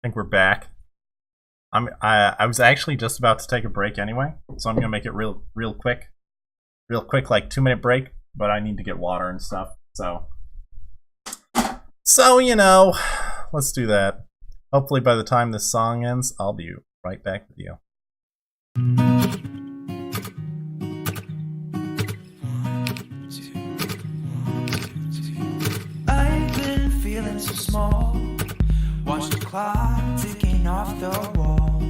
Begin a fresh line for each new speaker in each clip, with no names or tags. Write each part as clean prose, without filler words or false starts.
think we're back. I was actually just about to take a break anyway, so I'm gonna make it real quick, like 2-minute break. But I need to get water and stuff, so you know, let's do that. Hopefully, by the time this song ends, I'll be right back with you.
I've been feeling so small. Watch the clock ticking off the wall.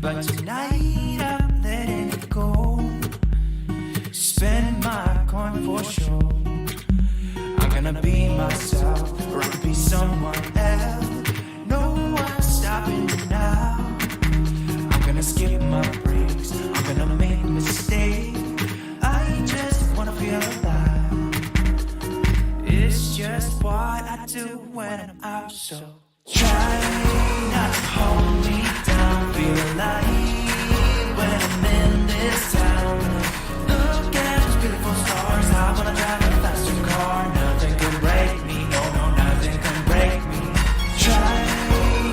But tonight I'm letting it go. Spend my coin for sure. I'm gonna be myself, or I could be someone else. No one's stopping me now. I'm gonna skip my breaks. I'm gonna make mistakes. I just wanna feel alive. It's just what I do when I'm out, so try not to hold me down. Feel alive when I'm in this town. Look at those beautiful stars. I wanna drive a faster car. Nothing can break me. No, nothing can break me. Try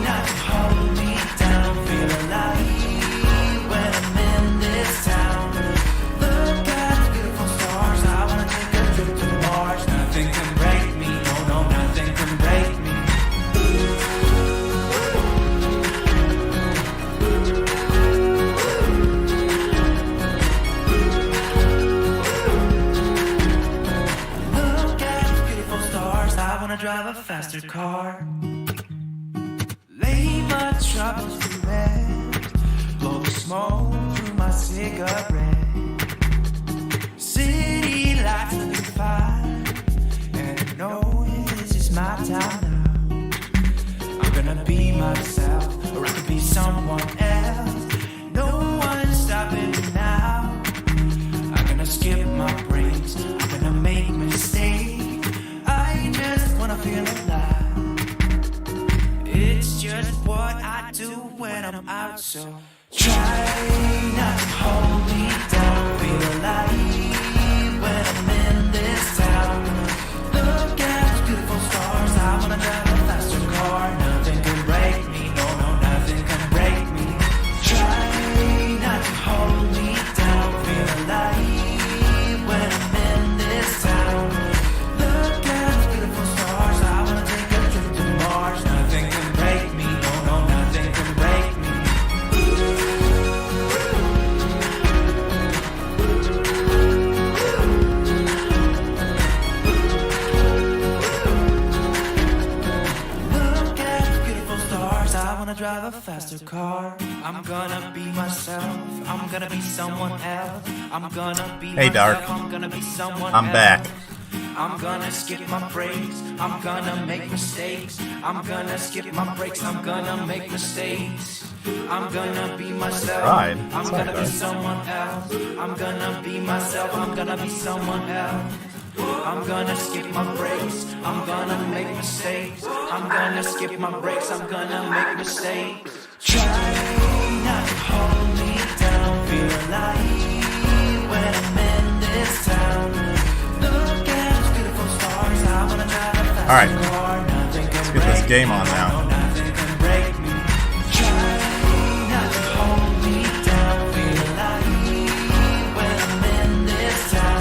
not to hold me down. Feel alive when I'm in this town. Look at those beautiful stars. I wanna take a trip to Mars. Nothing can break me. No, nothing can break me. Drive a faster car. Lay my troubles to rest. Blow the smoke through my cigarette. City lights looking fine, and I know this is my time now. I'm gonna be myself, or I could be someone else. No one's stopping me now. I'm gonna skip my breaks. I'm gonna make mistakes. I just wanna feel alive. It's just what I do when I'm out, so try not to hold me down. Feel alive when I'm in this town. Look at those beautiful stars. I wanna drive a faster car. Nothing can break me. No, nothing can break me. Try not to hold me down. Feel alive when I'm in this town. Drive a faster car. I'm gonna be myself. I'm gonna be someone else. I'm gonna be
Hey, Dark.
I'm gonna be someone
I'm
else.
back.
I'm gonna skip my breaks. I'm gonna make mistakes. I'm gonna skip my breaks. I'm gonna make mistakes. I'm gonna be myself.
Right.
I'm gonna be someone else. I'm gonna be myself. I'm gonna be someone else. I'm gonna skip my breaks. I'm gonna make mistakes. I'm gonna skip my breaks. I'm gonna make mistakes. Try not to hold me down. Feel alive when I'm in this town. Look at those beautiful stars. I wanna drive a fast car.
Let's get this game on now.
Nothing can break me. Try not to hold me down. Feel alive when I'm in this town.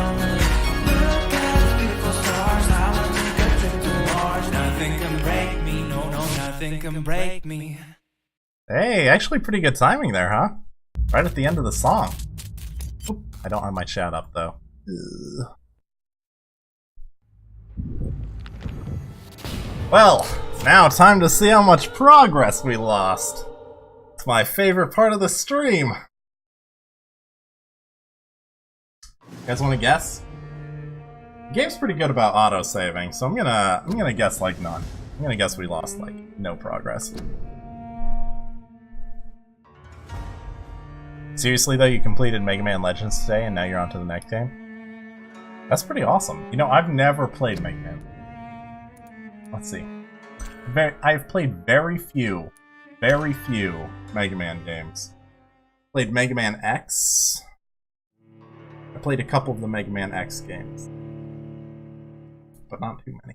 Nothing can break me, no, nothing can break me.
Hey, actually pretty good timing there, huh? Right at the end of the song. Oop, I don't have my chat up, though. Ugh. Well, now time to see how much progress we lost. It's my favorite part of the stream. You guys want to guess? The game's pretty good about auto-saving, so I'm gonna guess like none. I'm gonna guess we lost like no progress. Seriously though, you completed Mega Man Legends today and now you're on to the next game? That's pretty awesome. You know, I've never played Mega Man. Let's see. I've played very few Mega Man games. Played Mega Man X. I played a couple of the Mega Man X games. But not too many.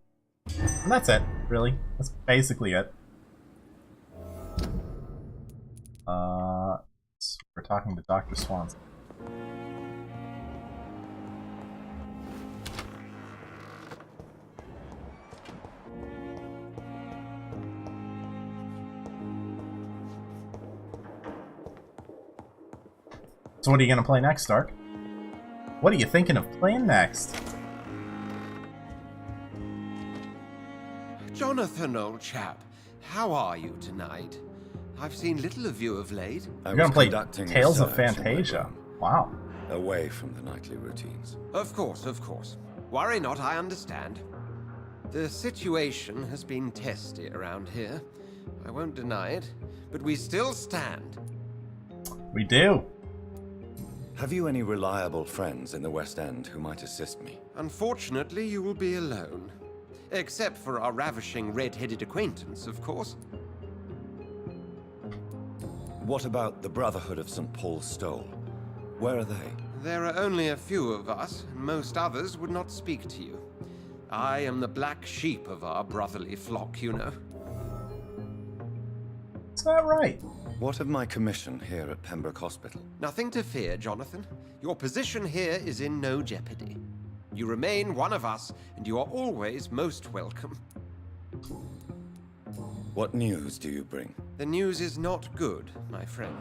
And that's it, really. That's basically it. We're talking to Dr. Swanson. So what are you going to play next, Stark? What are you thinking of playing next?
Jonathan, old chap, how are you tonight? I've seen little of you of late.
You're going to play Tales of Fantasia. Wow.
Away from the nightly routines.
Of course, of course. Worry not, I understand. The situation has been testy around here. I won't deny it, but we still stand.
We do.
Have you any reliable friends in the West End who might assist me?
Unfortunately, you will be alone. Except for our ravishing red-headed acquaintance, of course.
What about the Brotherhood of St. Paul's Stole? Where are they?
There are only a few of us, and most others would not speak to you. I am the black sheep of our brotherly flock, you know.
Is that right?
What of my commission here at Pembroke Hospital?
Nothing to fear, Jonathan. Your position here is in no jeopardy. You remain one of us, and you are always most welcome.
What news do you bring?
The news is not good, my friend.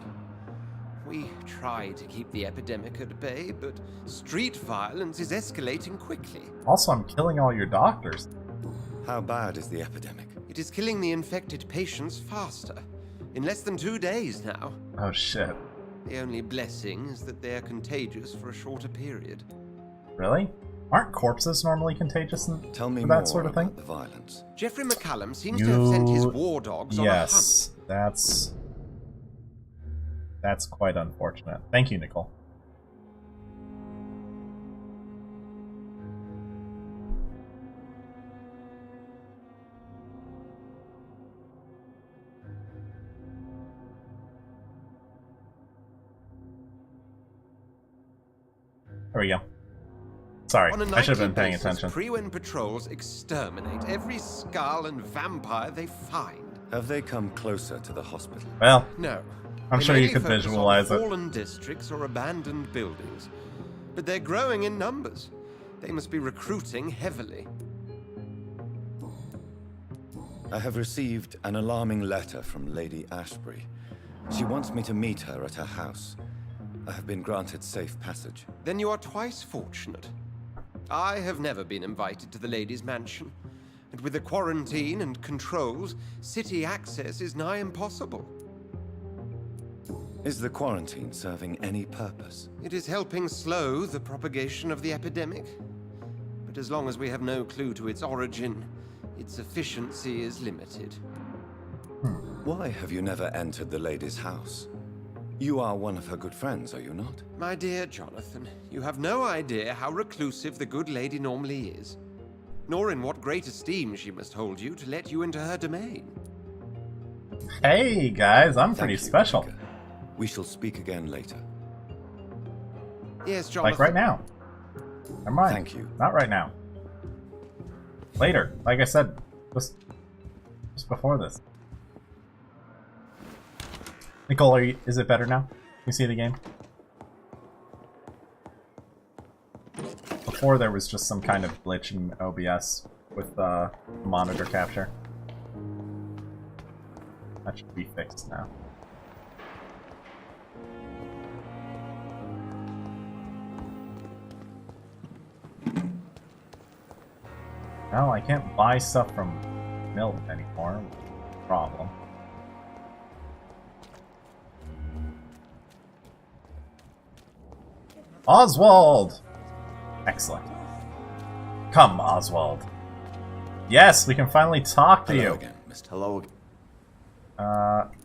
We try to keep the epidemic at bay, but street violence is escalating quickly.
Also, I'm killing all your doctors.
How bad is the epidemic?
It is killing the infected patients faster. In less than 2 days now.
Oh shit.
The only blessing is that they are contagious for a shorter period.
Really? Aren't corpses normally contagious
Tell me
for
more
that sort of thing?
about the violence.
Jeffrey McCallum seems to have sent his war dogs on a hunt.
Yes, that's quite unfortunate. Thank you, Nicole. There we go. Sorry, I should have been paying attention.
Pre-Wen patrols exterminate every skull and vampire they find.
Have they come closer to the hospital?
Well,
No.
I'm
They
sure you
mainly
could
focus
visualize
on
it.
fallen districts or abandoned buildings. But they're growing in numbers. They must be recruiting heavily.
I have received an alarming letter from Lady Ashbury. She wants me to meet her at her house. I have been granted safe passage.
Then you are twice fortunate. I have never been invited to the lady's mansion. And with the quarantine and controls, city access is nigh impossible.
Is the quarantine serving any purpose?
It is helping slow the propagation of the epidemic. But as long as we have no clue to its origin, its efficiency is limited.
Why have you never entered the lady's house? You are one of her good friends, are you not?
My dear Jonathan, you have no idea how reclusive the good lady normally is, nor in what great esteem she must hold you to let you into her domain.
Hey guys, I'm pretty
Thank you,
special.
Edgar. We shall speak again later.
Yes, Jonathan.
Like right now. Never mind.
Thank you.
Not right now. Later. Like I said, just before this. Nicole, is it better now? Can you see the game? Before there was just some kind of glitch in OBS with monitor capture. That should be fixed now. Well, I can't buy stuff from Milk anymore. Problem. Oswald! Excellent. Come, Oswald. Yes, we can finally talk to
Hello
you.
again, Mr.
Hello.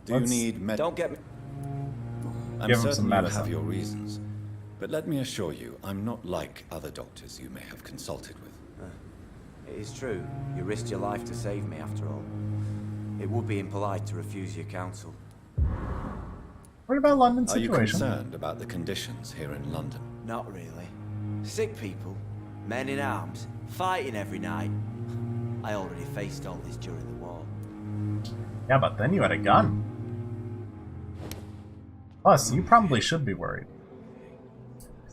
Do you need med?
Don't get me.
I'm
Give him
certain
some
you
medicine.
have your reasons, but let me assure you, I'm not like other doctors you may have consulted with.
It is true. You risked your life to save me, after all. It would be impolite to refuse your counsel.
What about London's
Are you
situation?
concerned about the conditions here in London?
Not really. Sick people, men in arms, fighting every night. I already faced all this during the war.
Yeah, but then you had a gun. Plus, you probably should be worried.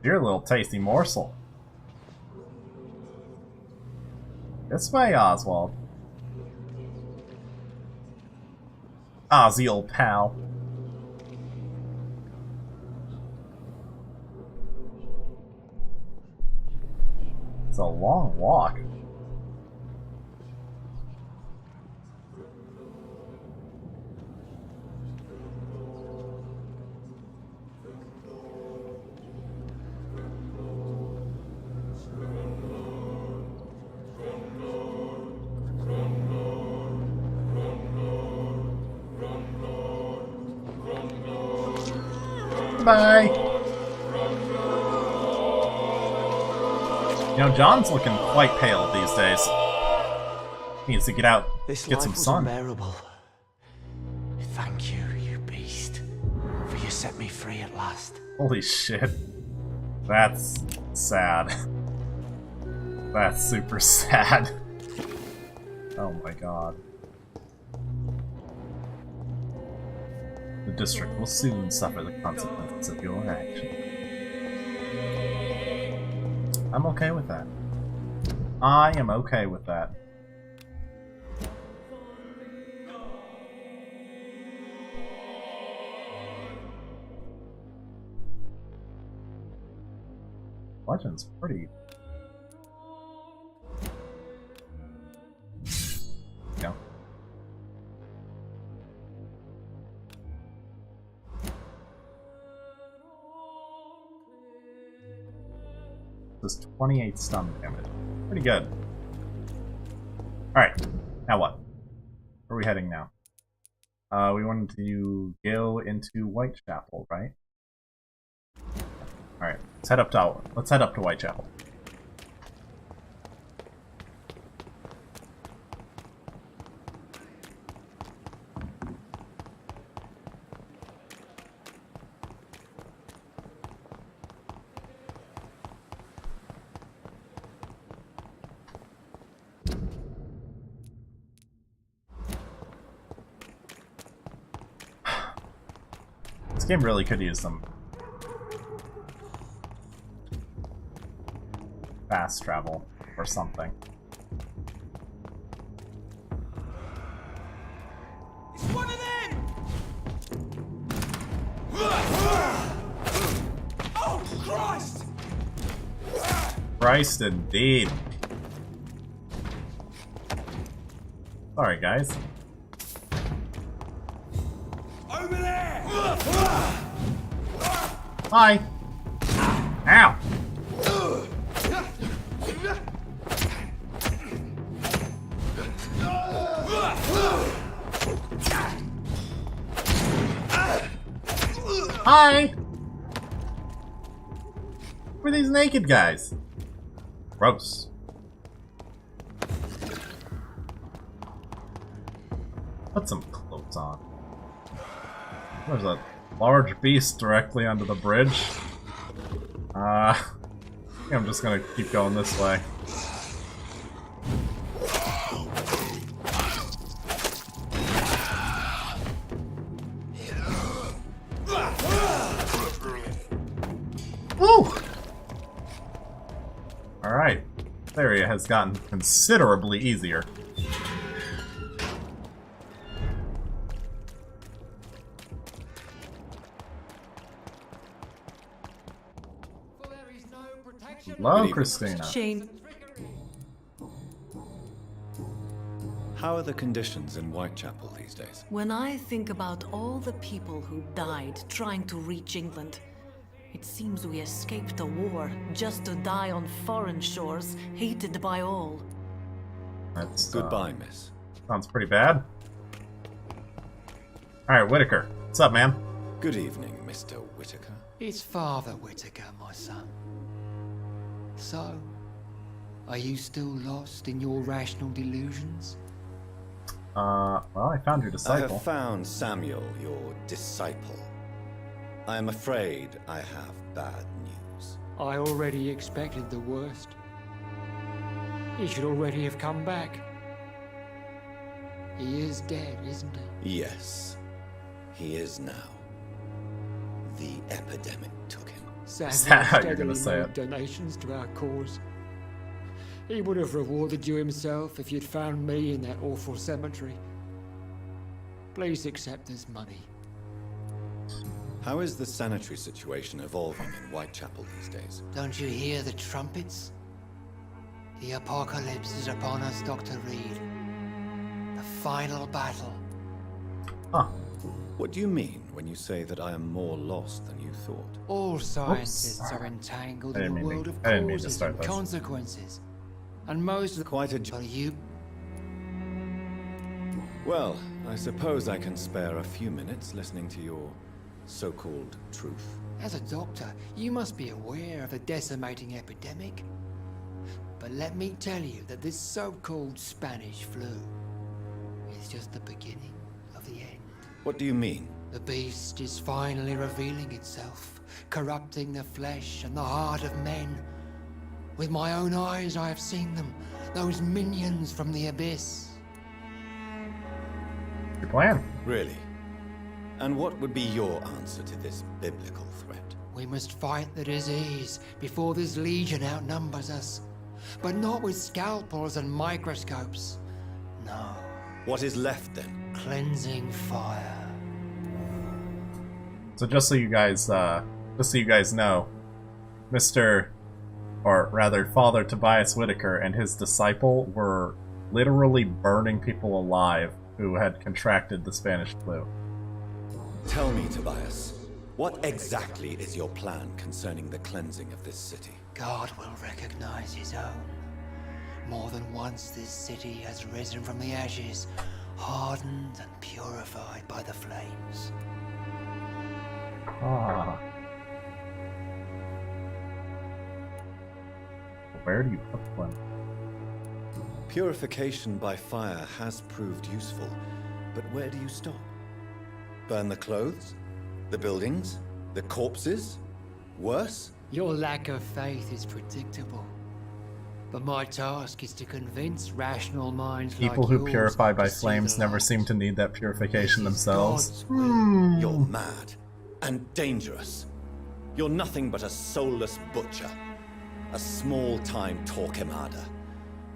You're a little tasty morsel. This way, Oswald. Ozzy, old pal. It's a long walk. Bye. You know, John's looking quite pale these days. He needs to get out, get some sun.
Unbearable. Thank you, you beast, for you set me free at last.
Holy shit. That's sad. That's super sad. Oh my god. The district will soon suffer the consequences of your action. I'm okay with that. I am okay with that. Legend's pretty. Yeah. Does 28 stun damage. Pretty good. Alright, now what? Where are we heading now? We wanted to go into Whitechapel, right? Alright, let's head up to Whitechapel. This game really could use some fast travel or something.
It's one of them! Oh, Christ!
Christ indeed. Sorry, guys.
Over there!
Hi! Ow! Hi! Who are these naked guys? Gross. Put some clothes on. There's a large beast directly under the bridge. I think I'm just gonna keep going this way. Woo! Alright. This area has gotten considerably easier. Hello, Christina.
Shane,
How are the conditions in Whitechapel these days?
when I think about all the people who died trying to reach England, it seems we escaped a war just to die on foreign shores, hated by all.
That's
Goodbye, miss.
sounds pretty bad. Alright, Whitaker. What's up, man?
Good evening, Mr. Whitaker.
It's Father Whitaker, my son. So, are you still lost in your rational delusions?
Well, I found your
I
disciple.
have found Samuel, your disciple. I am afraid I have bad news.
I already expected the worst. He should already have come back. He is dead, isn't he?
Yes, he is now. epidemic took him.
Is that how you're
steadily
gonna say
made
it?
donations to our cause. He would have rewarded you himself if you'd found me in that awful cemetery. Please accept this money.
How is the sanitary situation evolving in Whitechapel these days?
Don't you hear the trumpets? The apocalypse is upon us, Dr. Reed. The final battle.
Huh.
What do you mean when you say that I am more lost than you thought?
All scientists are entangled in a world of
I didn't mean to
causes
start
and
this.
consequences. And most of
Quite a...
are you.
Well, I suppose I can spare a few minutes listening to your so-called truth.
As a doctor, you must be aware of the decimating epidemic. But let me tell you that this so-called Spanish flu is just the beginning of the end.
What do you mean?
The beast is finally revealing itself, corrupting the flesh and the heart of men. With my own eyes I have seen them, those minions from the abyss.
Your plan?
Really? And what would be your answer to this biblical threat?
We must fight the disease before this legion outnumbers us. But not with scalpels and microscopes. No.
What is left then?
Cleansing fire.
So just so you guys know, Father Tobias Whitaker and his disciple were literally burning people alive who had contracted the Spanish flu.
Tell me, Tobias, what exactly is your plan concerning the cleansing of this city?
God will recognize his own. More than once this city has risen from the ashes, hardened and purified by the flames.
Ah. Where do you put one?
Purification by fire has proved useful, but where do you stop? Burn the clothes? The buildings? The corpses? Worse?
Your lack of faith is predictable. But my task is to convince rational minds
People
like
who
yours
purify by
to see
flames
the
never
light.
seem to need that purification
This is
themselves.
God's will.
You're mad and dangerous. You're nothing but a soulless butcher. A small-time Torquemada.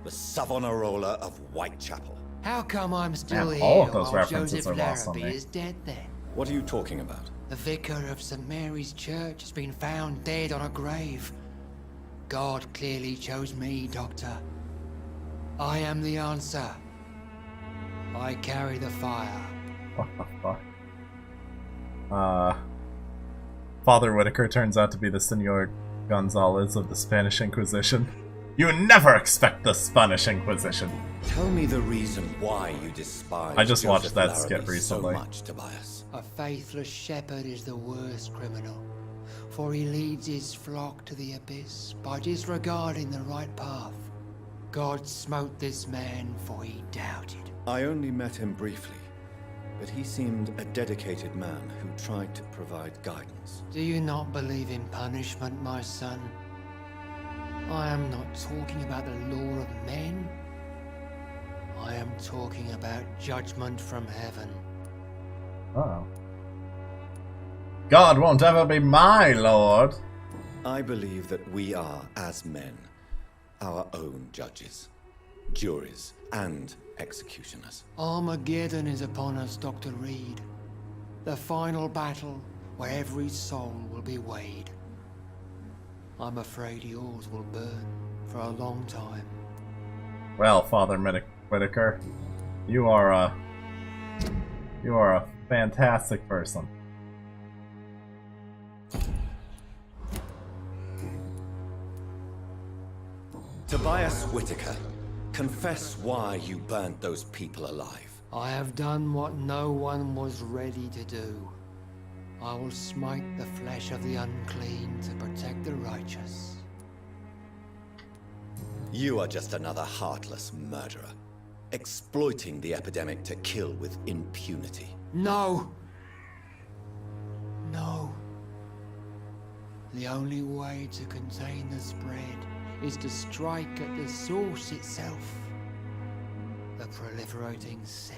The Savonarola of Whitechapel.
How come I'm still
Man,
here
all of those
while
references
Joseph
are lost on
Larrabee
me.
is dead then?
What are you talking about?
The vicar of St. Mary's Church has been found dead on a grave. God clearly chose me, Doctor. I am the answer. I carry the fire.
What the fuck? Father Whitaker turns out to be the Senor Gonzalez of the Spanish Inquisition. You never expect the Spanish Inquisition.
Tell me the reason why you despise
I just watched
Joseph
that
Larrabee
skit recently.
so much, Tobias.
A faithless shepherd is the worst criminal, for he leads his flock to the abyss by disregarding the right path. God smote this man, for he doubted.
I only met him briefly, but he seemed a dedicated man who tried to provide guidance.
Do you not believe in punishment, my son? I am not talking about the law of men. I am talking about judgment from heaven.
Uh-oh. God won't ever be my lord.
I believe that we are, as men, our own judges, juries, and executioners.
Armageddon is upon us, Dr. Reed. The final battle where every soul will be weighed. I'm afraid yours will burn for a long time.
Well, Father Whitaker, you are a fantastic person.
Tobias Whitaker, confess why you burnt those people alive.
I have done what no one was ready to do. I will smite the flesh of the unclean to protect the righteous.
You are just another heartless murderer, exploiting the epidemic to kill with impunity.
No! No. The only way to contain the spread is to strike at the source itself. The proliferating sick.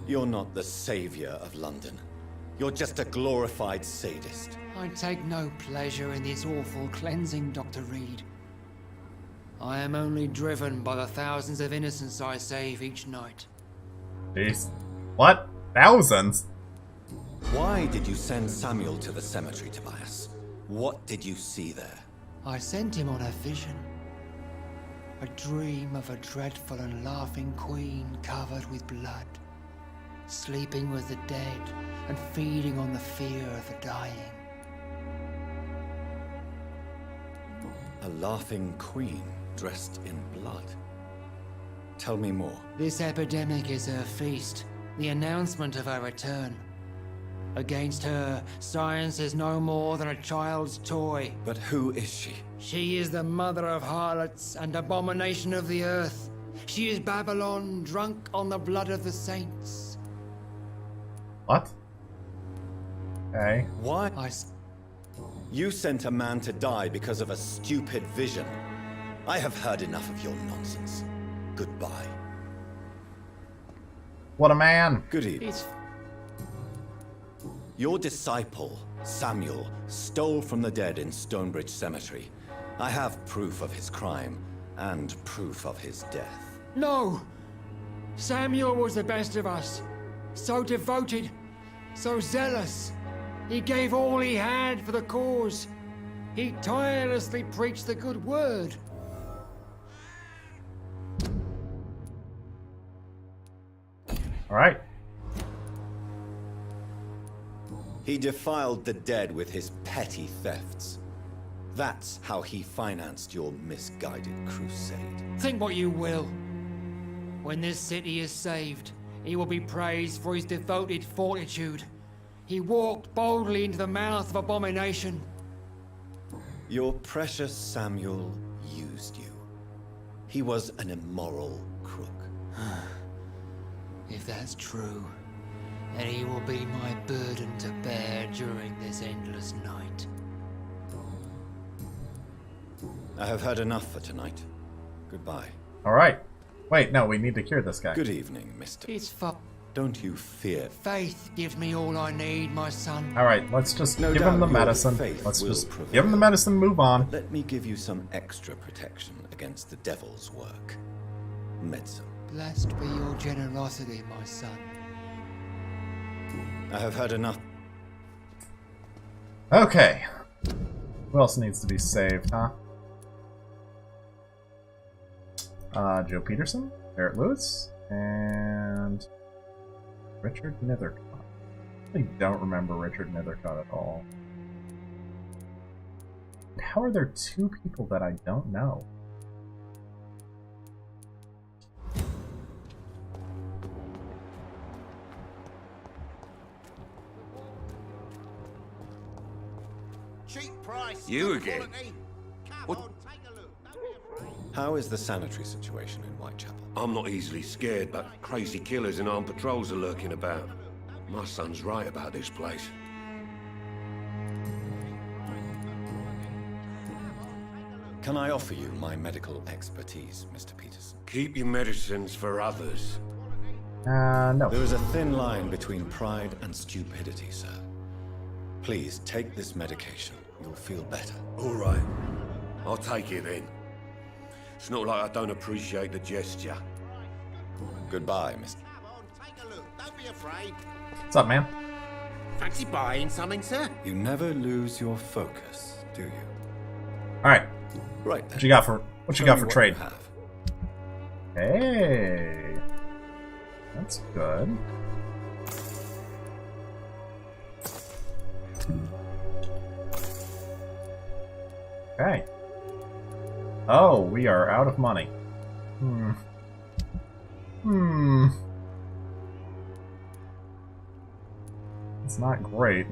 You're not the savior of London. You're just a glorified sadist.
I take no pleasure in this awful cleansing, Dr. Reed. I am only driven by the thousands of innocents I save each night.
Jeez. What? Thousands?
Why did you send Samuel to the cemetery, Tobias? What did you see there?
I sent him on a vision. A dream of a dreadful and laughing queen covered with blood, sleeping with the dead and feeding on the fear of the dying.
A laughing queen dressed in blood. Tell me more.
This epidemic is her feast, the announcement of her return. Against her, science is no more than a child's toy.
But who is she?
She is the mother of harlots and abomination of the earth. She is Babylon, drunk on the blood of the saints.
What? Okay.
Why? You sent a man to die because of a stupid vision. I have heard enough of your nonsense. Goodbye.
What a man!
Good evening.
It's
Your disciple, Samuel, stole from the dead in Stonebridge Cemetery. I have proof of his crime and proof of his death.
No! Samuel was the best of us. So devoted, so zealous. He gave all he had for the cause. He tirelessly preached the good word.
Alright.
He defiled the dead with his petty thefts. That's how he financed your misguided crusade.
Think what you will. When this city is saved, he will be praised for his devoted fortitude. He walked boldly into the mouth of abomination.
Your precious Samuel used you. He was an immoral crook.
If that's true, then he will be my burden to bear during this endless night.
I have heard enough for tonight. Goodbye.
Alright. Wait, no, we need to cure this guy.
Good evening, Mr.
It's for
Don't you fear.
faith gives me all I need, my son.
Alright, let's just
No
give him the
doubt your
medicine.
faith
Let's
will
just
prevail.
give him the medicine, move on.
Let me give you some extra protection against the devil's work. Medicine.
Blessed be your generosity, my son.
I have heard enough.
Okay. Who else needs to be saved, huh? Joe Peterson, Barrett Lewis, and Richard Nethercott. I really don't remember Richard Nethercott at all. How are there two people that I don't know?
You again? What?
How is the sanitary situation in Whitechapel?
I'm not easily scared, but crazy killers and armed patrols are lurking about. My son's right about this place.
Can I offer you my medical expertise, Mr. Peterson?
Keep your medicines for others.
No.
There is a thin line between pride and stupidity, sir. Please take this medication. You'll feel better.
All right. I'll take it then. It's not like I don't appreciate the gesture.
Goodbye, Mr.
Don't be afraid.
What's up, man?
Fancy buying something, sir?
You never lose your focus, do you?
Alright.
Right then.
What you got for
Show me
trade?
you have.
Hey. That's good. Okay. Oh, we are out of money. It's not great.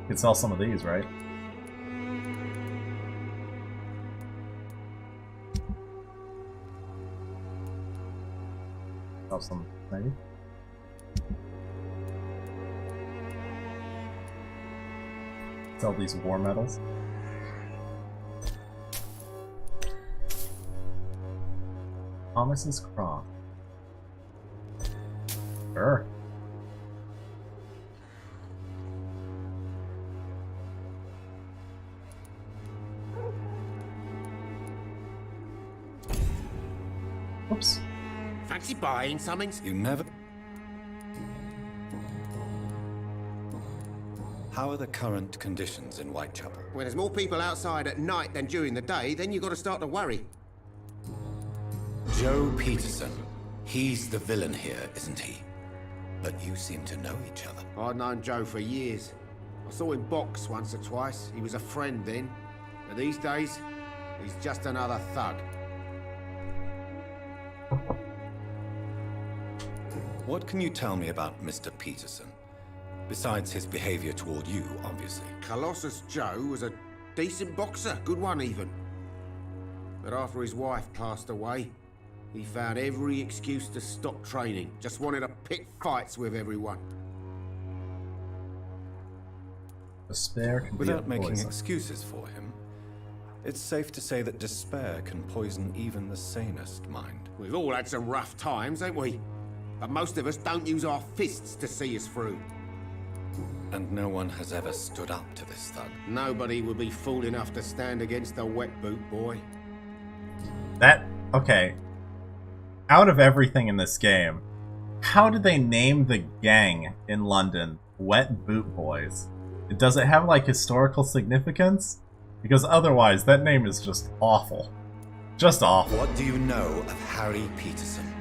Could sell some of these, right? Sell some, maybe? Sell these war medals. Thomas's Cross. Sure. Oops.
Fancy buying something?
You never... How are the current conditions in Whitechapel?
When there's more people outside at night than during the day, then you got to start to worry.
Joe Peterson. He's the villain here, isn't he? But you seem to know each other.
I'd known Joe for years. I saw him box once or twice. He was a friend then. But these days, he's just another thug.
What can you tell me about Mr. Peterson? Besides his behavior toward you, obviously.
Colossus Joe was a decent boxer, good one even. But after his wife passed away, he found every excuse to stop training. Just wanted to pick fights with everyone.
Despair can
Without
be a
making
poison.
excuses for him, it's safe to say that despair can poison even the sanest mind.
We've all had some rough times, ain't we? But most of us don't use our fists to see us through.
And no one has ever stood up to this thug.
Nobody would be fool enough to stand against a wet boot boy.
Okay. Out of everything in this game, how did they name the gang in London Wet Boot Boys? Does it have, like, historical significance? Because otherwise, that name is just awful. Just awful.
What do you know of Harry Peterson?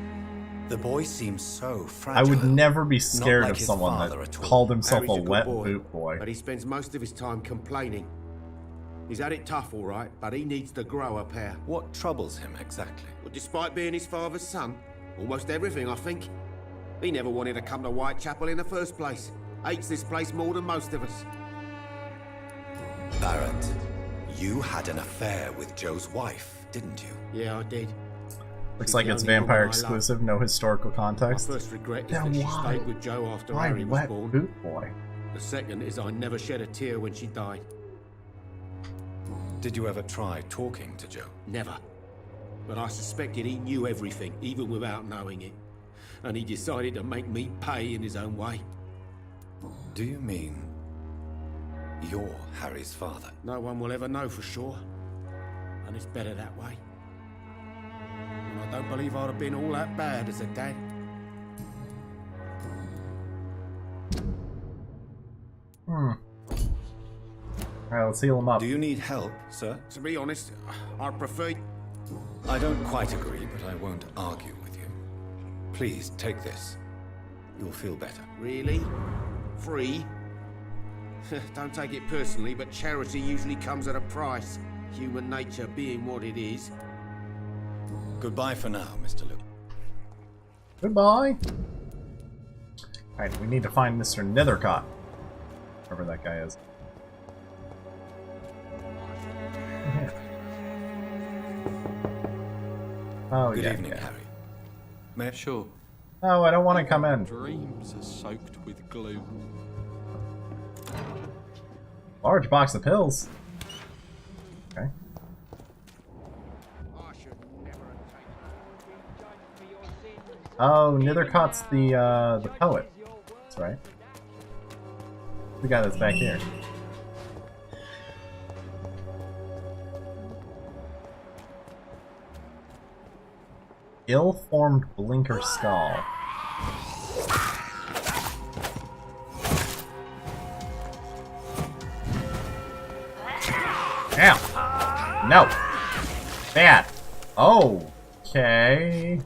The boy seems so fragile.
I would never be scared
like
of
his
someone
father
that
at all.
called himself
Harry's
a
good
wet
boy,
boot boy.
But he spends most of his time complaining. He's had it tough, all right, but he needs to grow a pair.
What troubles him exactly?
Well, despite being his father's son, almost everything, I think. He never wanted to come to Whitechapel in the first place. Hates this place more than most of us.
Barrett, you had an affair with Joe's wife, didn't you?
Yeah, I did.
Looks
She's
like
the
it's
only woman
Vampire
I love.
exclusive, no historical
My
context.
first regret is
Then
that she
why?
stayed with Joe after
Why
Harry was
wet
born.
boot boy?
The second is I never shed a tear when she died.
Did you ever try talking to Joe?
Never. But I suspected he knew everything, even without knowing it. And he decided to make me pay in his own way.
Do you mean you're Harry's father?
No one will ever know for sure. And it's better that way. And I don't believe I'd have been all that bad as a dad.
Alright, let's heal him up.
Do you need help, sir?
To be honest, I prefer...
I don't quite agree, but I won't argue with you. Please, take this. You'll feel better.
Really? Free? Don't take it personally, but charity usually comes at a price. Human nature being what it is.
Goodbye for now, Mr. Luke.
Goodbye! Alright, we need to find Mr. Nethercott. Whoever that guy is. Yeah. Oh,
Good
yeah,
evening,
yeah.
Harry. May I...
Sure.
Oh, I don't want to come in.
Dreams are soaked with gloom.
Large box of pills. Okay. Oh, Nethercott's the poet. That's right. The guy that's back here. Ill-formed blinker skull. Ow! No! Bad! Okay.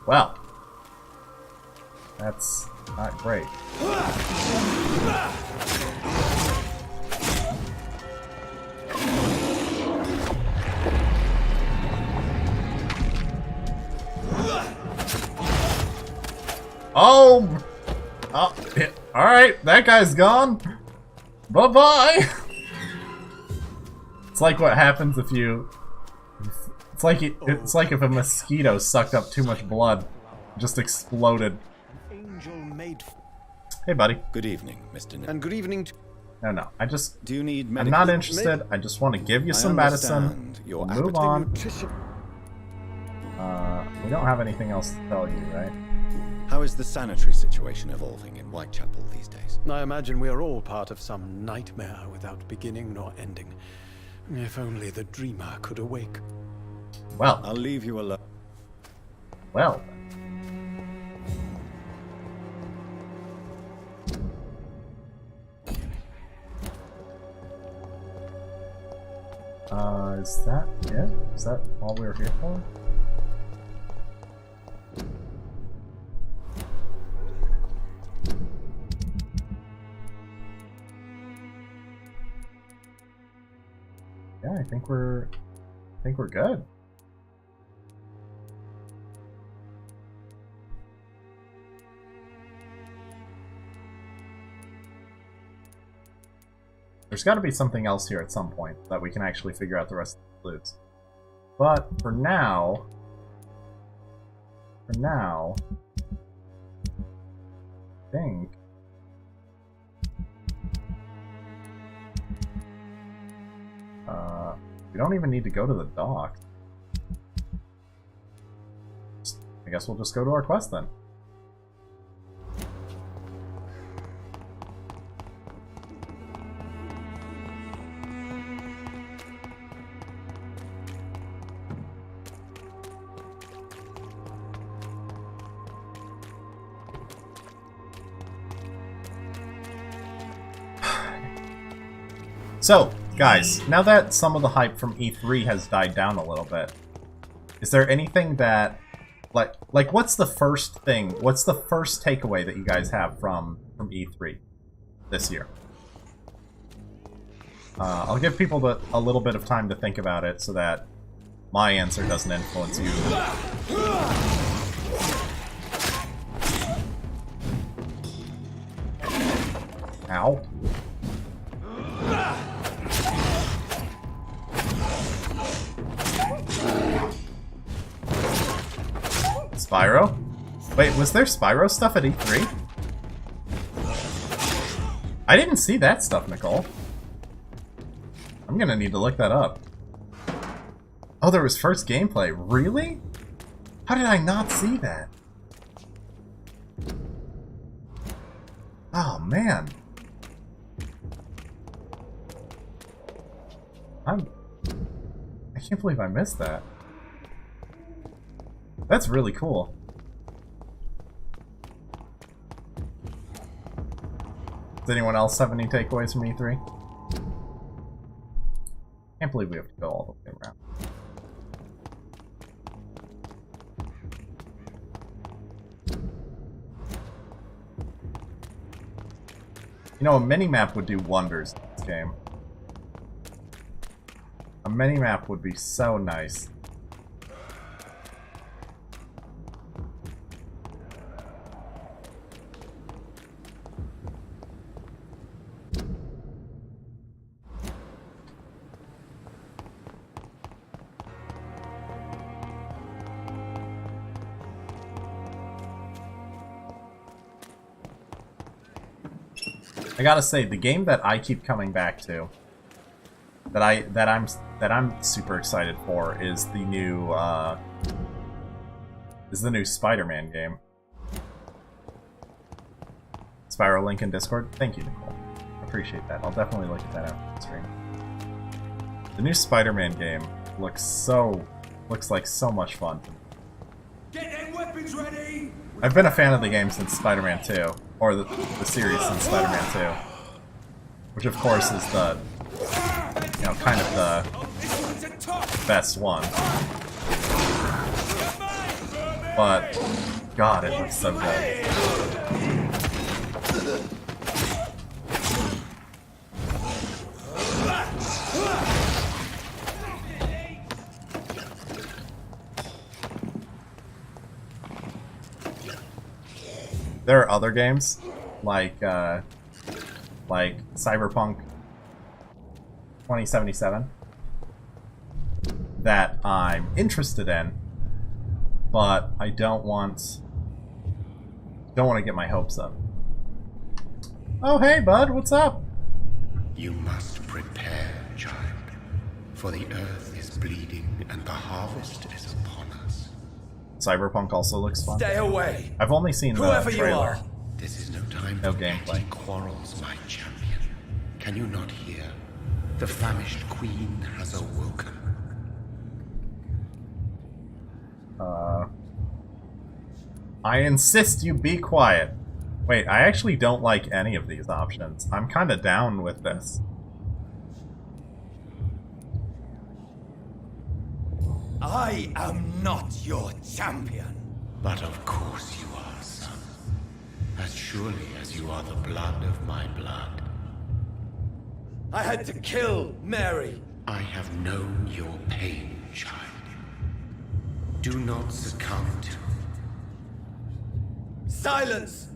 Well. That's not great. Oh! Oh, alright, that guy's gone. Bye-bye! It's like what happens if you... It's like if a mosquito sucked up too much blood. Just exploded. Hey, buddy.
Good evening, Mr. Nick.
And good evening to...
No, I just...
Do you need
I'm
medical...
not interested. I just want to give you some medicine.
Your
Move on. We don't have anything else to tell you, right?
How is the sanitary situation evolving in Whitechapel these days?
I imagine we are all part of some nightmare without beginning nor ending. If only the dreamer could awake.
Well,
I'll leave you alone.
Well. Is that it? Is that all we were here for? Yeah, I think we're good. There's got to be something else here at some point that we can actually figure out the rest of the clues. But for now, I think we don't even need to go to the dock. I guess we'll just go to our quest then. So, guys, now that some of the hype from E3 has died down a little bit, is there anything that, like what's the first takeaway that you guys have from E3 this year? I'll give people a little bit of time to think about it so that my answer doesn't influence you. Ow. Spyro? Wait, was there Spyro stuff at E3? I didn't see that stuff, Nicole. I'm gonna need to look that up. Oh, there was first gameplay. Really? How did I not see that? Oh, man. I can't believe I missed that. That's really cool. Does anyone else have any takeaways from E3? Can't believe we have to go all the way around. You know, a mini-map would do wonders in this game. A mini-map would be so nice. I gotta say, the game that I keep coming back to, that I'm super excited for, is the new Spider-Man game. Spyro link in Discord. Thank you, Nicole. Appreciate that. I'll definitely look at that after the stream. The new Spider-Man game looks like so much fun.
Get them weapons ready!
I've been a fan of the game since Spider-Man 2, or the series since Spider-Man 2, which of course is the, you know, kind of the best one. But God, it looks so good. There are other games, like Cyberpunk 2077, that I'm interested in, but I don't want to get my hopes up. Oh, hey, bud, what's up?
You must prepare, child, for the earth is bleeding and the harvest is upon us.
Cyberpunk also looks fun.
Stay away!
I've only seen the
Whoever you
trailer.
are!
This is no time
No
for
gameplay.
petty quarrels, my champion. Can you not hear? The famished queen has awoken.
I insist you be quiet. Wait, I actually don't like any of these options. I'm kind of down with this.
I am not your champion.
But of course you are, son. As surely as you are the blood of my blood.
I had to kill Mary.
I have known your pain, child. Do not succumb to...
Silence!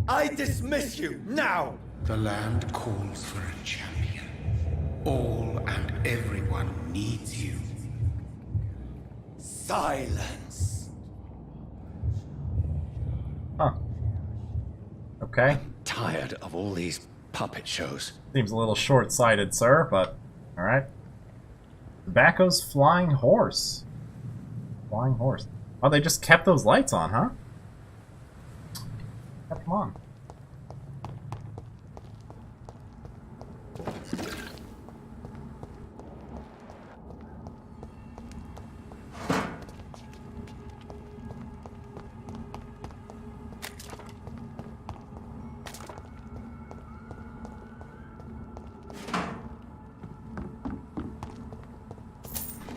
I dismiss you, now!
The land calls for a champion. All and everyone needs you.
Silence!
Huh. Okay.
Tired of all these puppet shows.
Seems a little short-sighted, sir, but alright. Tobacco's flying horse. Flying horse. Oh, they just kept those lights on, huh? Kept them on.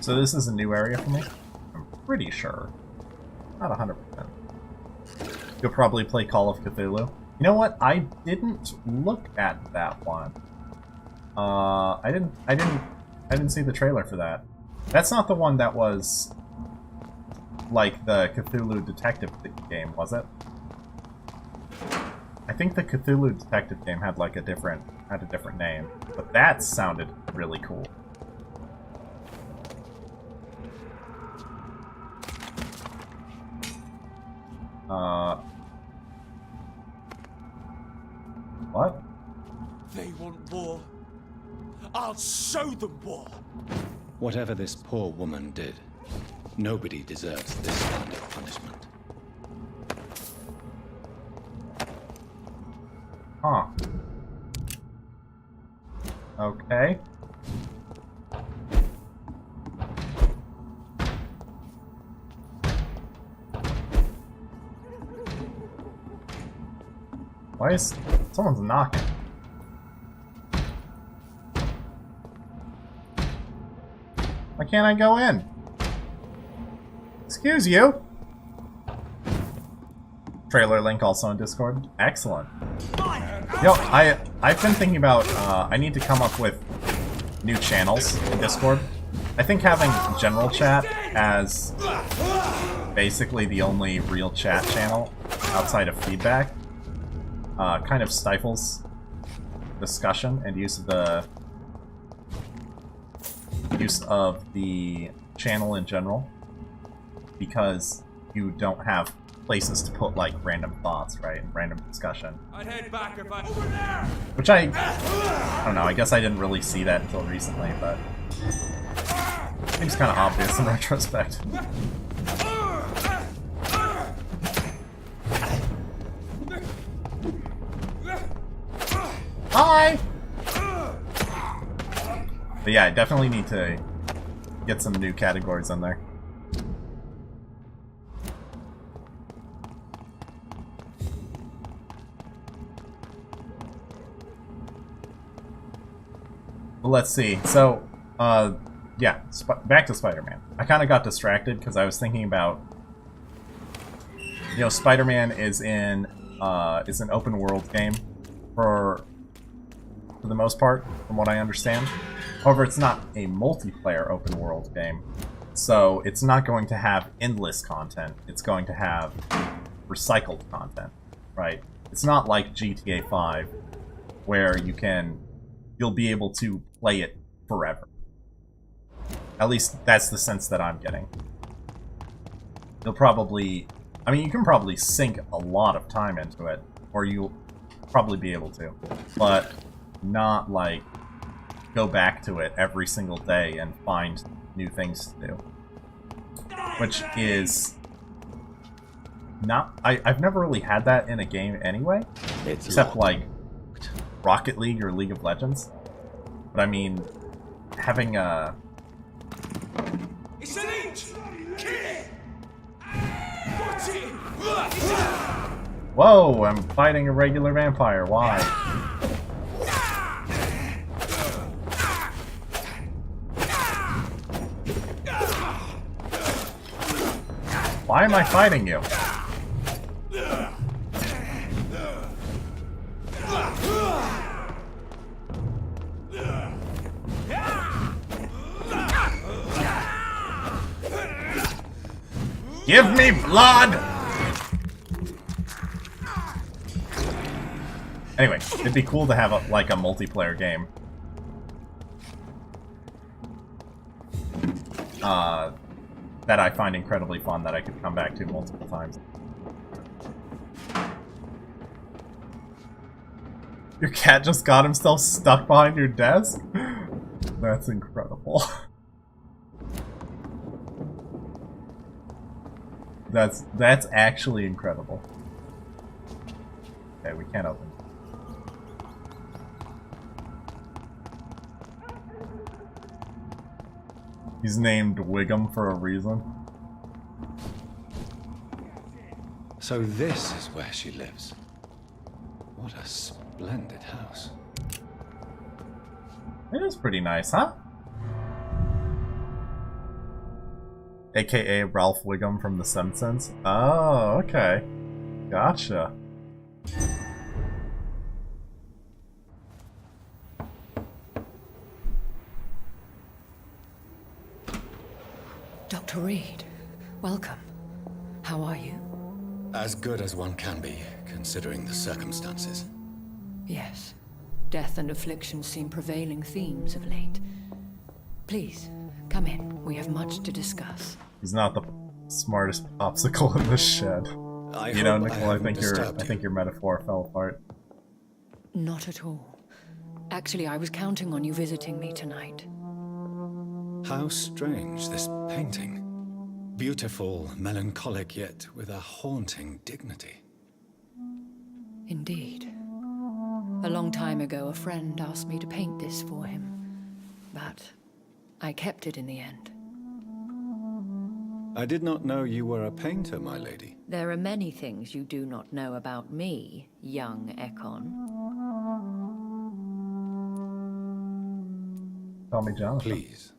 So this is a new area for me? I'm pretty sure. Not 100%. You'll probably play Call of Cthulhu. You know what? I didn't look at that one. I didn't see the trailer for that. That's not the one that was like the Cthulhu Detective game, was it? I think the Cthulhu Detective game had like a different name, but that sounded really cool. What?
They want war. I'll show them war.
Whatever this poor woman did, nobody deserves this kind of punishment.
Huh. Okay. Why is... someone's knocking. Why can't I go in? Excuse you? Trailer link also in Discord. Excellent. Yo, I've been thinking about, I need to come up with new channels in Discord. I think having general chat as basically the only real chat channel outside of feedback kind of stifles discussion and use of the channel in general, because you don't have places to put like random thoughts, right, and random discussion.
I'd head back if I... Over there!
Which I don't know, I guess I didn't really see that until recently, but it seems kind of obvious in retrospect. Hi! But yeah, I definitely need to get some new categories in there. Well, let's see. So, yeah, back to Spider-Man. I kind of got distracted because I was thinking about, you know, Spider-Man is an open world game for the most part, from what I understand. However, it's not a multiplayer open world game, so it's not going to have endless content. It's going to have recycled content, right? It's not like GTA 5, where you'll be able to play it forever. At least that's the sense that I'm getting. You'll probably, I mean, you can probably sink a lot of time into it, or you'll probably be able to, but not like go back to it every single day and find new things to do, which is I've never really had that in a game anyway. Except like Rocket League or League of Legends. But I mean, having a...
It's an inch! Kill it! Watch it!
Whoa, I'm fighting a regular vampire. Why? Why am I fighting you? Give me blood! Anyway, it'd be cool to have like a multiplayer game. That I find incredibly fun, that I could come back to multiple times. Your cat just got himself stuck behind your desk? That's incredible. That's actually incredible. Okay, we can't open. He's named Wiggum for a reason.
So this is where she lives. What a splendid house.
It is pretty nice, huh? AKA Ralph Wiggum from The Simpsons. Oh, okay. Gotcha.
Dr. Reed, welcome. How are you?
As good as one can be, considering the circumstances.
Yes. Death and affliction seem prevailing themes of late. Please, come in. We have much to discuss.
He's not the smartest popsicle in the shed. You know, Nicole, I think your metaphor fell apart.
Not at all. Actually, I was counting on you visiting me tonight.
How strange, this painting. Beautiful, melancholic, yet with a haunting dignity.
Indeed. A long time ago, a friend asked me to paint this for him. But I kept it in the end.
I did not know you were a painter, my lady.
There are many things you do not know about me, young Ekon.
Call me Jonathan.
Please,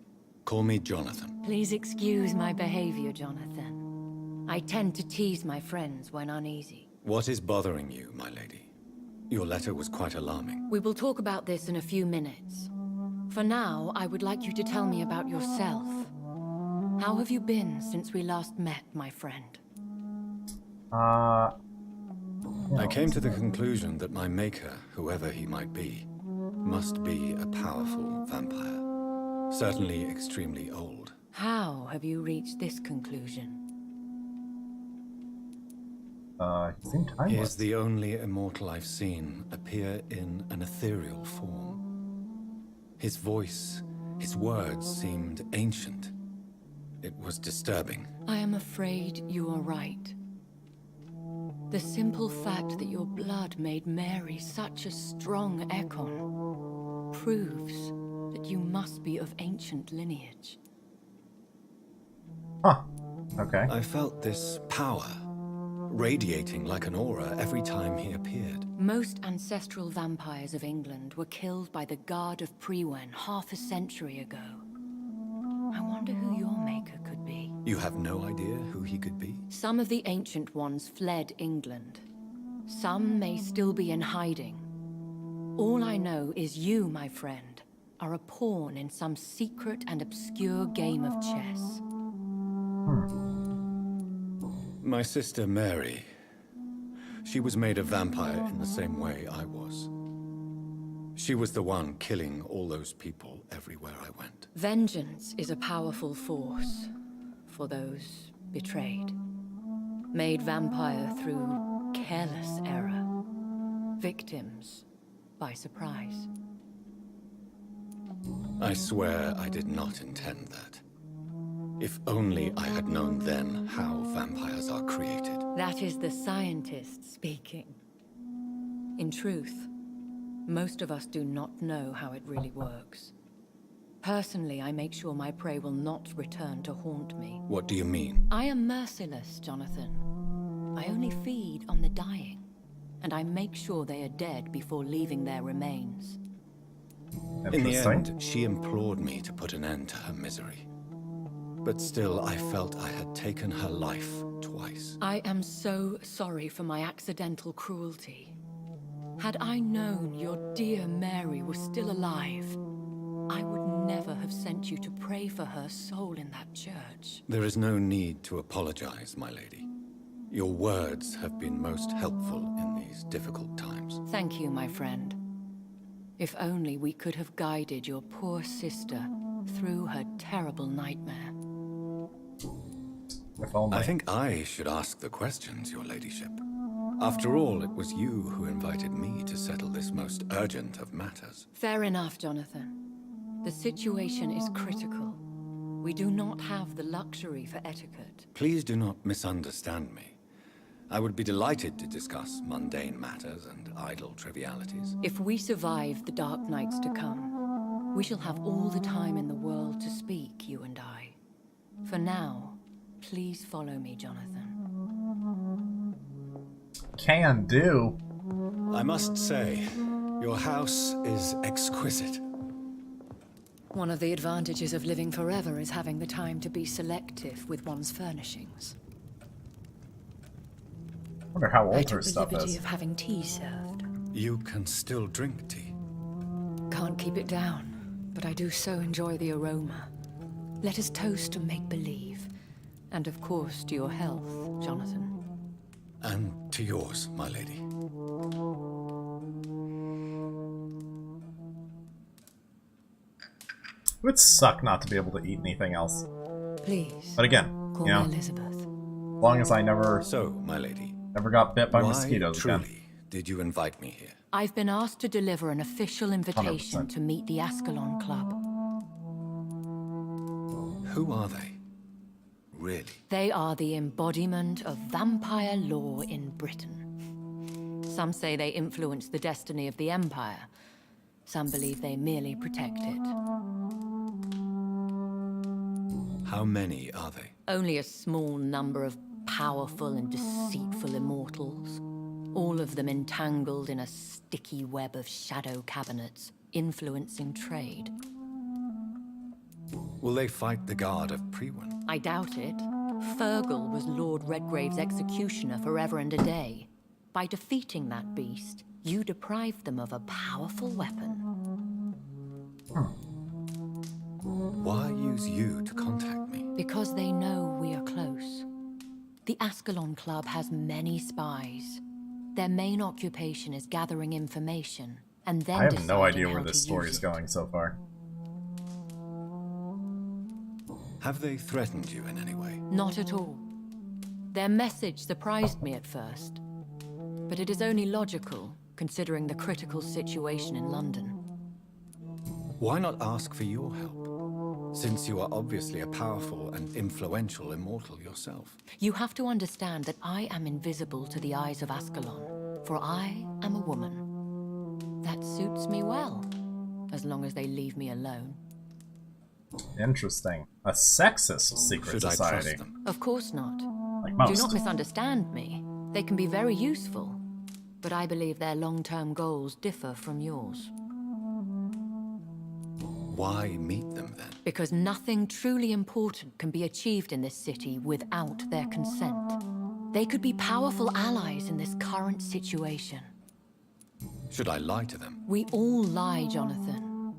call me Jonathan.
Please excuse my behavior, Jonathan. I tend to tease my friends when uneasy.
What is bothering you, my lady? Your letter was quite alarming.
We will talk about this in a few minutes. For now, I would like you to tell me about yourself. How have you been since we last met, my friend?
I came to the conclusion that my maker, whoever he might be, must be a powerful vampire. Certainly extremely old.
How have you reached this conclusion?
He seemed timeless.
He is the only immortal I've seen appear in an ethereal form. His voice, his words seemed ancient. It was disturbing.
I am afraid you are right. The simple fact that your blood made Mary such a strong Ekon proves that you must be of ancient lineage.
Huh. Okay.
I felt this power, radiating like an aura every time he appeared.
Most ancestral vampires of England were killed by the Guard of Prewen half a century ago. I wonder who your maker could be.
You have no idea who he could be?
Some of the ancient ones fled England. Some may still be in hiding. All I know is you, my friend, are a pawn in some secret and obscure game of chess.
My sister Mary. She was made a vampire in the same way I was. She was the one killing all those people everywhere I went.
Vengeance is a powerful force for those betrayed. Made vampire through careless error. Victims by surprise.
I swear I did not intend that. If only I had known then how vampires are created.
That is the scientist speaking. In truth, most of us do not know how it really works. Personally, I make sure my prey will not return to haunt me.
What do you mean?
I am merciless, Jonathan. I only feed on the dying, and I make sure they are dead before leaving their remains.
In the end, she implored me to put an end to her misery. But still, I felt I had taken her life twice.
I am so sorry for my accidental cruelty. Had I known your dear Mary was still alive, I would never have sent you to pray for her soul in that church.
There is no need to apologize, my lady. Your words have been most helpful in these difficult times.
Thank you, my friend. If only we could have guided your poor sister through her terrible nightmare.
If only.
I think I should ask the questions, your ladyship. After all, it was you who invited me to settle this most urgent of matters.
Fair enough, Jonathan. The situation is critical. We do not have the luxury for etiquette.
Please do not misunderstand me. I would be delighted to discuss mundane matters and idle trivialities.
If we survive the dark nights to come, we shall have all the time in the world to speak, you and I. For now, please follow me, Jonathan.
Can do.
I must say, your house is exquisite.
One of the advantages of living forever is having the time to be selective with one's furnishings.
I wonder how
I
old
took
her
the
stuff
liberty
is.
of having tea served.
You can still drink tea.
Can't keep it down, but I do so enjoy the aroma. Let us toast to make-believe. And of course to your health, Jonathan.
And to yours, my lady.
It would suck not to be able to eat anything else.
Please.
But again,
Call
you know,
me Elisabeth.
as long as I never
my lady,
never got bit by
why
mosquitoes
truly
again.
did you invite me here?
I've been asked to deliver an official invitation
100%.
to meet the Ascalon Club.
Who are they? Really?
They are the embodiment of vampire law in Britain. Some say they influence the destiny of the Empire. Some believe they merely protect it.
How many are they?
Only a small number of powerful and deceitful immortals. All of them entangled in a sticky web of shadow cabinets, influencing trade.
Will they fight the guard of Priwen?
I doubt it. Fergal was Lord Redgrave's executioner forever and a day. By defeating that beast, you deprived them of a powerful weapon.
Why use you to contact me?
Because they know we are close. The Ascalon Club has many spies. Their main occupation is gathering information, and then
I have no idea
deciding
where
how
this
to
story
use
is
it.
going so far.
Have they threatened you in any way?
Not at all. Their message surprised me at first. But it is only logical, considering the critical situation in London.
Why not ask for your help? Since you are obviously a powerful and influential immortal yourself.
You have to understand that I am invisible to the eyes of Ascalon, for I am a woman. That suits me well, as long as they leave me alone.
Interesting. A sexist secret
Should I
society.
trust them?
Of course not.
Like
Do
most.
not misunderstand me. They can be very useful, but I believe their long-term goals differ from yours.
Why meet them then?
Because nothing truly important can be achieved in this city without their consent. They could be powerful allies in this current situation.
Should I lie to them?
We all lie, Jonathan.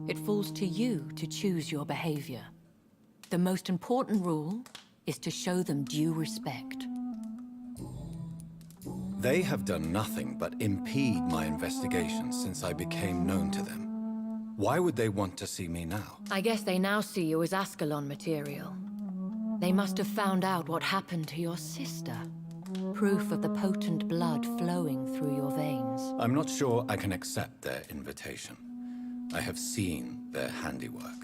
It falls to you to choose your behavior. The most important rule is to show them due respect.
They have done nothing but impede my investigation since I became known to them. Why would they want to see me now?
I guess they now see you as Ascalon material. They must have found out what happened to your sister. Proof of the potent blood flowing through your veins.
I'm not sure I can accept their invitation. I have seen their handiwork.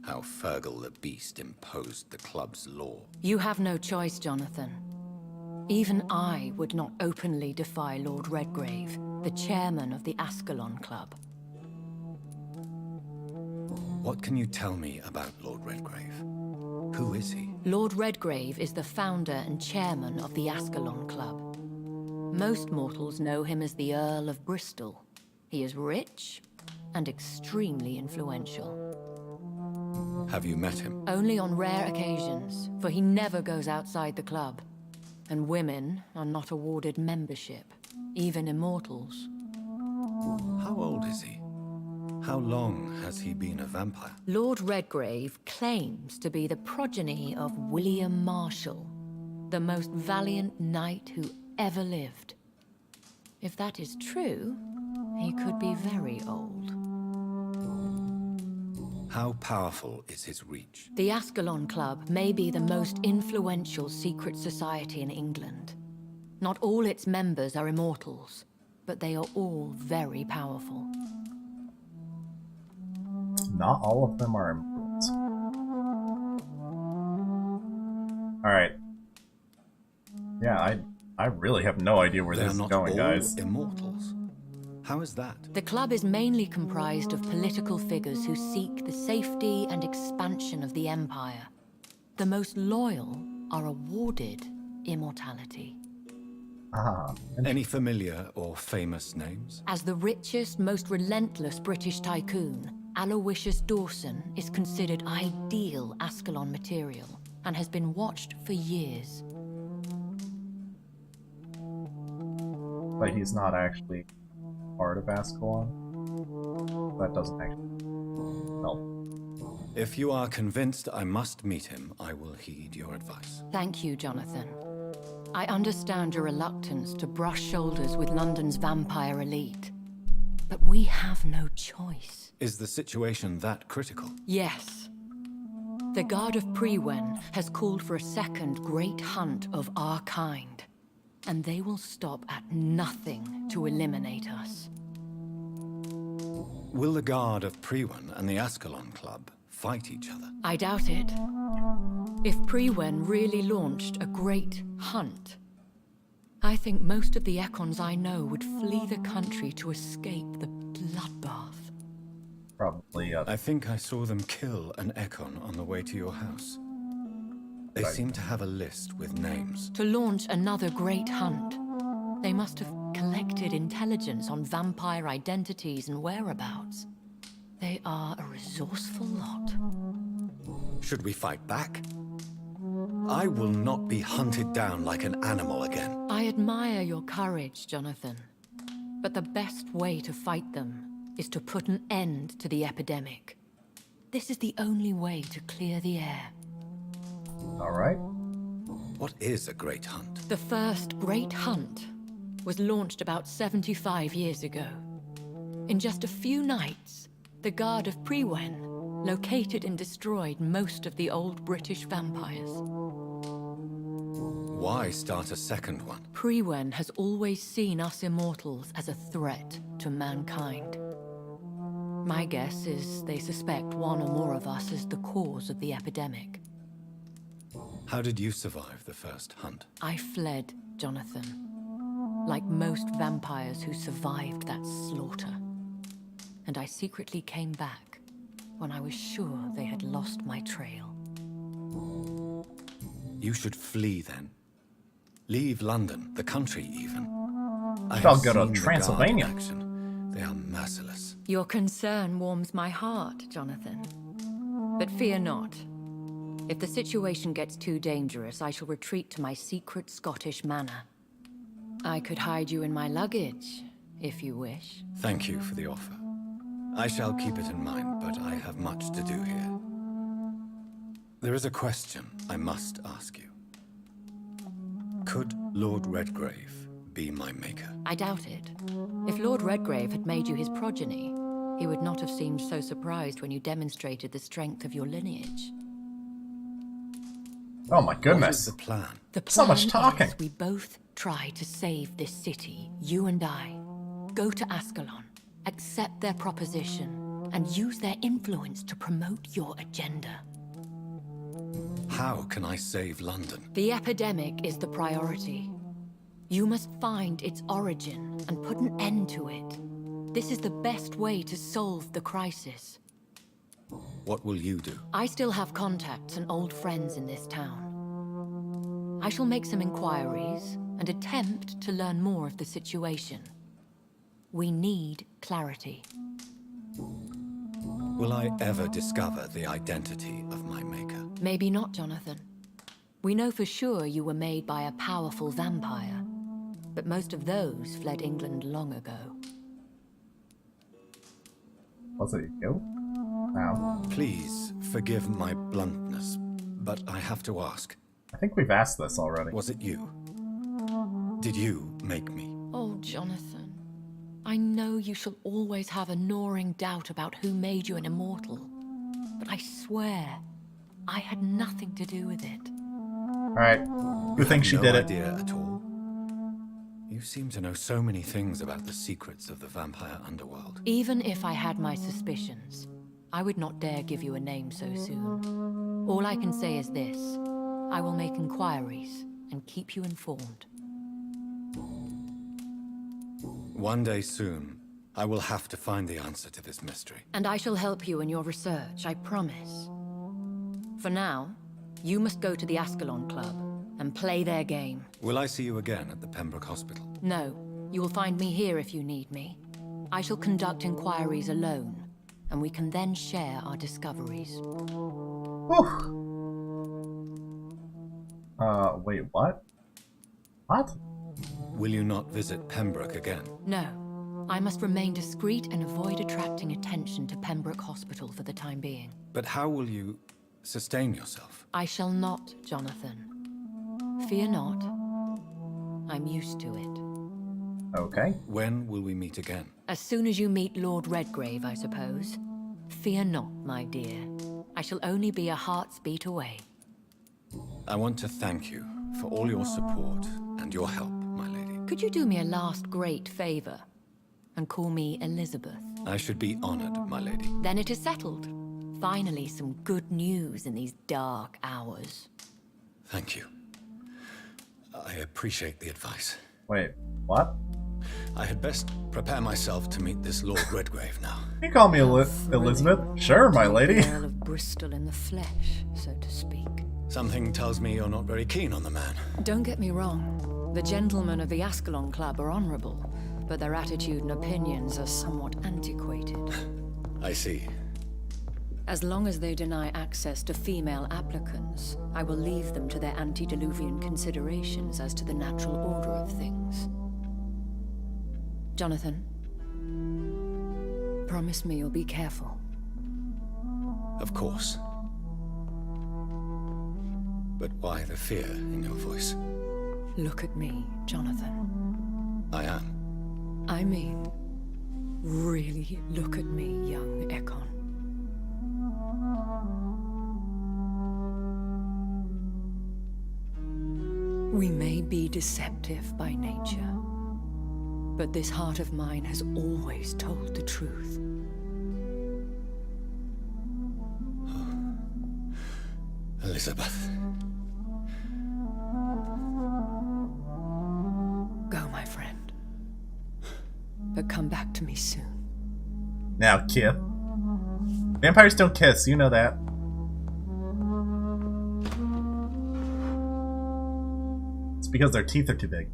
how Fergal the Beast imposed the club's law.
You have no choice, Jonathan. Even I would not openly defy Lord Redgrave, the chairman of the Ascalon Club.
What can you tell me about Lord Redgrave? Who is he?
Lord Redgrave is the founder and chairman of the Ascalon Club. Most mortals know him as the Earl of Bristol. He is rich and extremely influential.
Have you met him?
Only on rare occasions, for he never goes outside the club. And women are not awarded membership, even immortals.
How old is he? How long has he been a vampire?
Lord Redgrave claims to be the progeny of William Marshall, the most valiant knight who ever lived. If that is true, he could be very old.
How powerful is his reach?
The Ascalon Club may be the most influential secret society in England. Not all its members are immortals, but they are all very powerful.
Not all of them are immortals. Alright. Yeah, I really have no idea where this is going, guys.
Immortals. How is that?
The club is mainly comprised of political figures who seek the safety and expansion of the Empire. The most loyal are awarded immortality.
Any familiar or famous names?
As the richest, most relentless British tycoon, Aloysius Dawson is considered ideal Ascalon material and has been watched for years.
But he's not actually part of Ascalon. That doesn't actually help.
If you are convinced I must meet him, I will heed your advice.
Thank you, Jonathan. I understand your reluctance to brush shoulders with London's vampire elite. But we have no choice.
Is the situation that critical?
Yes. The Guard of Prewen has called for a second great hunt of our kind. And they will stop at nothing to eliminate us.
Will the Guard of Prewen and the Ascalon Club fight each other?
I doubt it. If Prewen really launched a great hunt, I think most of the Econs I know would flee the country to escape the bloodbath.
Probably,
I think I saw them kill an Econ on the way to your house. They seem to have a list with names.
To launch another great hunt, they must have collected intelligence on vampire identities and whereabouts. They are a resourceful lot.
Should we fight back? I will not be hunted down like an animal again.
I admire your courage, Jonathan. But the best way to fight them is to put an end to the epidemic. This is the only way to clear the air.
Alright.
What is a great hunt?
The first great hunt was launched about 75 years ago. In just a few nights, the Guard of Prewen located and destroyed most of the old British vampires.
Why start a second one?
Prewen has always seen us immortals as a threat to mankind. My guess is they suspect one or more of us as the cause of the epidemic.
How did you survive the first hunt?
I fled, Jonathan. Like most vampires who survived that slaughter. And I secretly came back when I was sure they had lost my trail.
You should flee then. Leave London, the country even.
I'll go to Transylvania.
They are merciless.
Your concern warms my heart, Jonathan. But fear not. If the situation gets too dangerous, I shall retreat to my secret Scottish manor. I could hide you in my luggage, if you wish.
Thank you for the offer. I shall keep it in mind, but I have much to do here. There is a question I must ask you. Could Lord Redgrave be my maker?
I doubt it. If Lord Redgrave had made you his progeny, he would not have seemed so surprised when you demonstrated the strength of your lineage.
Oh my goodness.
What is the plan?
The plan
so much talking.
is we both try to save this city, you and I. Go to Ascalon, accept their proposition, and use their influence to promote your agenda.
How can I save London?
The epidemic is the priority. You must find its origin and put an end to it. This is the best way to solve the crisis.
What will you do?
I still have contacts and old friends in this town. I shall make some inquiries and attempt to learn more of the situation. We need clarity.
Will I ever discover the identity of my maker?
Maybe not, Jonathan. We know for sure you were made by a powerful vampire, but most of those fled England long ago.
Was it you? Wow.
Please forgive my bluntness, but I have to ask.
I think we've asked this already.
Was it you? Did you make me?
Oh, Jonathan. I know you shall always have a gnawing doubt about who made you an immortal, but I swear, I had nothing to do with it.
Alright, who thinks she did it?
No idea at all. You seem to know so many things about the secrets of the vampire underworld.
Even if I had my suspicions, I would not dare give you a name so soon. All I can say is this. I will make inquiries and keep you informed.
One day soon, I will have to find the answer to this mystery.
And I shall help you in your research, I promise. For now, you must go to the Ascalon Club and play their game.
Will I see you again at the Pembroke Hospital?
No, you will find me here if you need me. I shall conduct inquiries alone, and we can then share our discoveries.
Whew. Wait, what? What?
Will you not visit Pembroke again?
No. I must remain discreet and avoid attracting attention to Pembroke Hospital for the time being.
But how will you sustain yourself?
I shall not, Jonathan. Fear not. I'm used to it.
Okay.
When will we meet again?
As soon as you meet Lord Redgrave, I suppose. Fear not, my dear. I shall only be a heart's beat away.
I want to thank you for all your support and your help, my lady.
Could you do me a last great favor and call me Elisabeth?
I should be honored, my lady.
Then it is settled. Finally, some good news in these dark hours.
Thank you. I appreciate the advice.
Wait, what?
I had best prepare myself to meet this Lord Redgrave now.
You call me Elisabeth? Sure, my lady.
Earl of Bristol in the flesh, so to speak.
Something tells me you're not very keen on the man.
Don't get me wrong. The gentlemen of the Ascalon Club are honorable, but their attitude and opinions are somewhat antiquated.
I see.
As long as they deny access to female applicants, I will leave them to their antediluvian considerations as to the natural order of things. Jonathan, promise me you'll be careful.
Of course. But why the fear in your voice?
Look at me, Jonathan.
I am.
I mean, really look at me, young Ekon. We may be deceptive by nature, but this heart of mine has always told the truth.
Elisabeth.
Go, my friend. But come back to me soon.
Now, kiss. Vampires don't kiss, you know that. It's because their teeth are too big.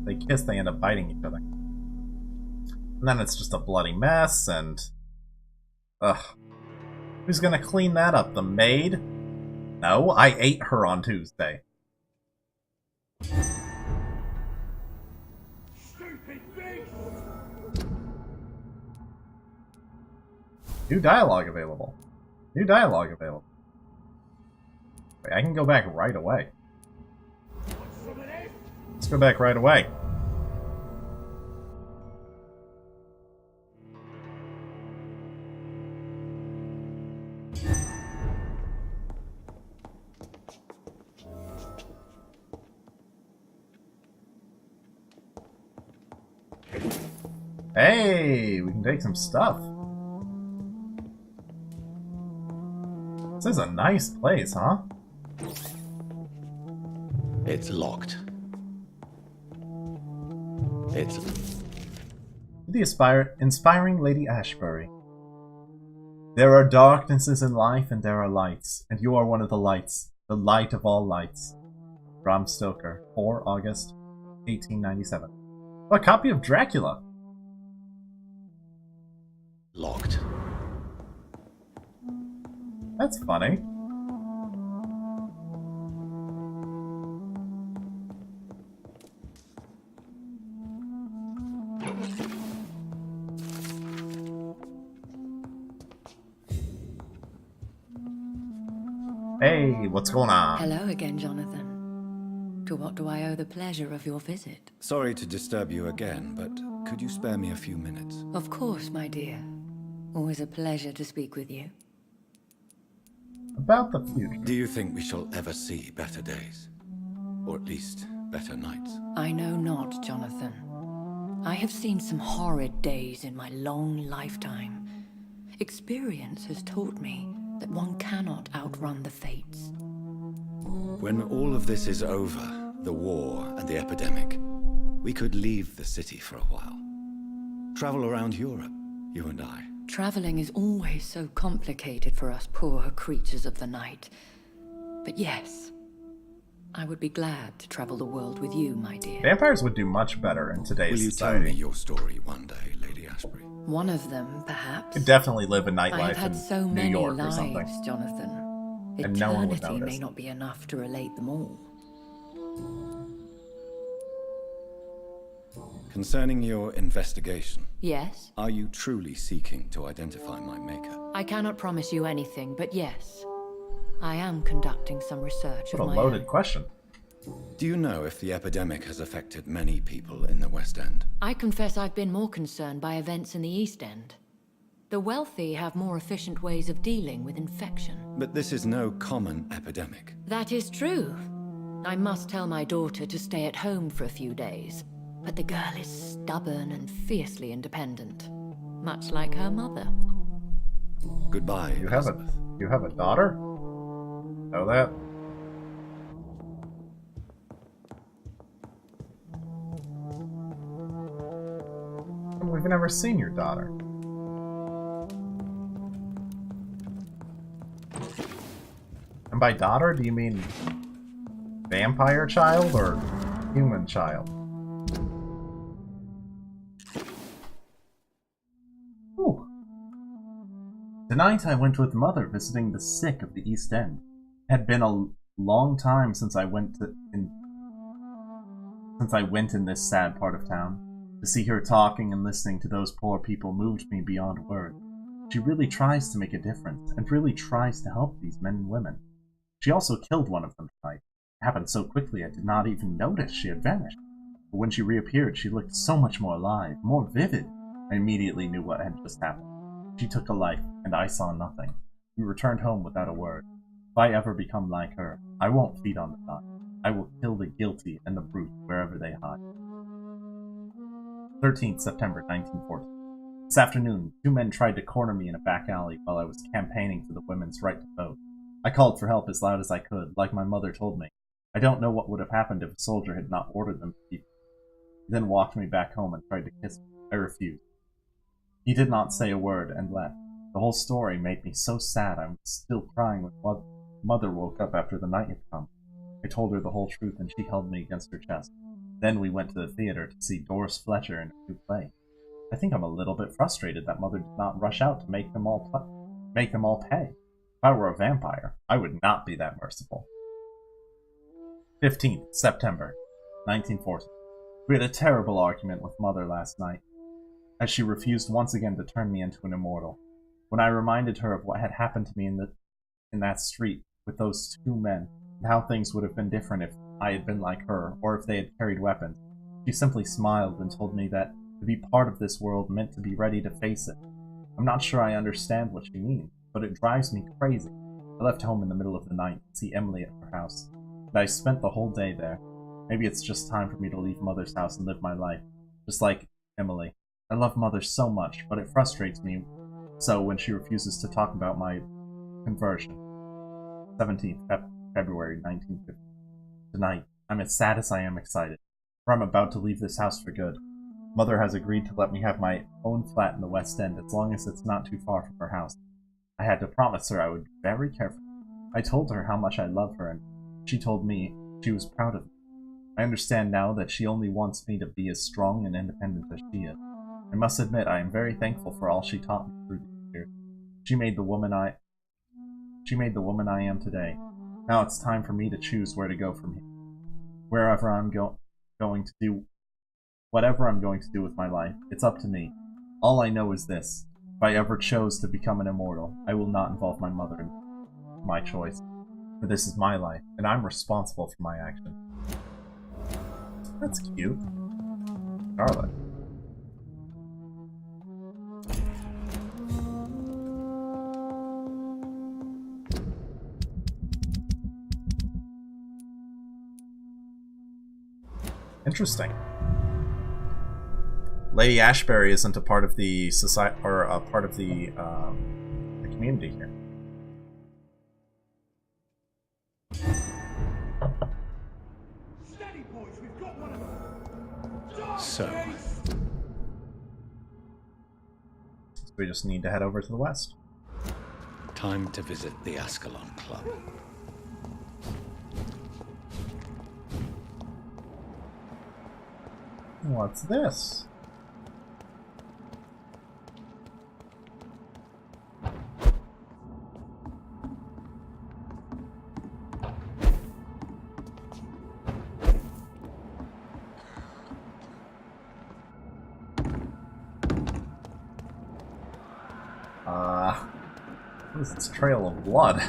They kiss, they end up biting each other. And then it's just a bloody mess, and... Ugh. Who's gonna clean that up? The maid? No, I ate her on Tuesday. New dialogue available. New dialogue available. Wait, I can go back right away. Let's go back right away. Hey, we can take some stuff. This is a nice place, huh?
It's locked. It's...
The inspiring Lady Ashbury. There are darknesses in life and there are lights, and you are one of the lights, the light of all lights. Bram Stoker, 4 August 1897. A copy of Dracula.
Locked.
That's funny. Hey, what's going on?
Hello again, Jonathan. To what do I owe the pleasure of your visit?
Sorry to disturb you again, but could you spare me a few minutes?
Of course, my dear. Always a pleasure to speak with you.
About the future.
Do you think we shall ever see better days? Or at least, better nights?
I know not, Jonathan. I have seen some horrid days in my long lifetime. Experience has taught me that one cannot outrun the fates.
When all of this is over, the war and the epidemic, we could leave the city for a while. Travel around Europe, you and I.
Traveling is always so complicated for us poor creatures of the night. But yes, I would be glad to travel the world with you, my dear.
Vampires would do much better in today's society.
Will you tell me your story one day, Lady Ashbury?
One of them, perhaps.
Could definitely live a nightlife
I have had so
in
many
New York
lives,
or something.
Jonathan.
And no one would
Eternity
notice.
may not be enough to relate them all.
Concerning your investigation.
Yes?
Are you truly seeking to identify my maker?
I cannot promise you anything, but yes. I am conducting some research
What
of
a
my
loaded
own.
question.
Do you know if the epidemic has affected many people in the West End?
I confess I've been more concerned by events in the East End. The wealthy have more efficient ways of dealing with infection.
But this is no common epidemic.
That is true. I must tell my daughter to stay at home for a few days. But the girl is stubborn and fiercely independent. Much like her mother.
Goodbye,
You have a daughter? Know that? We've never seen your daughter. And by daughter, do you mean vampire child or human child? Ooh. Tonight I went with Mother visiting the sick of the East End. It had been a long time since I went in this sad part of town. To see her talking and listening to those poor people moved me beyond words. She really tries to make a difference, and really tries to help these men and women. She also killed one of them tonight. It happened so quickly I did not even notice she had vanished. But when she reappeared, she looked so much more alive, more vivid. I immediately knew what had just happened. She took a life, and I saw nothing. We returned home without a word. If I ever become like her, I won't feed on the dying. I will kill the guilty and the brute wherever they hide. 13th September 1940. This afternoon, 2 men tried to corner me in a back alley while I was campaigning for the women's right to vote. I called for help as loud as I could, like my mother told me. I don't know what would have happened if a soldier had not ordered them to keep me. He then walked me back home and tried to kiss me. I refused. He did not say a word and left. The whole story made me so sad I was still crying when Mother woke up after the night had come. I told her the whole truth and she held me against her chest. Then we went to the theater to see Doris Fletcher in a new play. I think I'm a little bit frustrated that Mother did not rush out to make them all pay. If I were a vampire, I would not be that merciful. 15th September 1940. We had a terrible argument with Mother last night, as she refused once again to turn me into an immortal. When I reminded her of what had happened to me in that street with those 2 men, and how things would have been different if I had been like her, or if they had carried weapons, she simply smiled and told me that to be part of this world meant to be ready to face it. I'm not sure I understand what she means, but it drives me crazy. I left home in the middle of the night to see Emily at her house, and I spent the whole day there. Maybe it's just time for me to leave Mother's house and live my life, just like Emily. I love Mother so much, but it frustrates me so when she refuses to talk about my conversion. 17th February 1950. Tonight, I'm as sad as I am excited, for I'm about to leave this house for good. Mother has agreed to let me have my own flat in the West End as long as it's not too far from her house. I had to promise her I would be very careful. I told her how much I love her, and she told me she was proud of me. I understand now that she only wants me to be as strong and independent as she is. I must admit I am very thankful for all she taught me through these years. She made the woman I am today. Now it's time for me to choose where to go from here. Whatever I'm going to do with my life, it's up to me. All I know is this. If I ever chose to become an immortal, I will not involve my mother in my choice. For this is my life, and I'm responsible for my actions. That's cute. Charlotte. Interesting. Lady Ashbury isn't a part of the society or a part of the community here.
So
we just need to head over to the west.
Time to visit the Ascalon Club.
What's this? What is this trail of blood?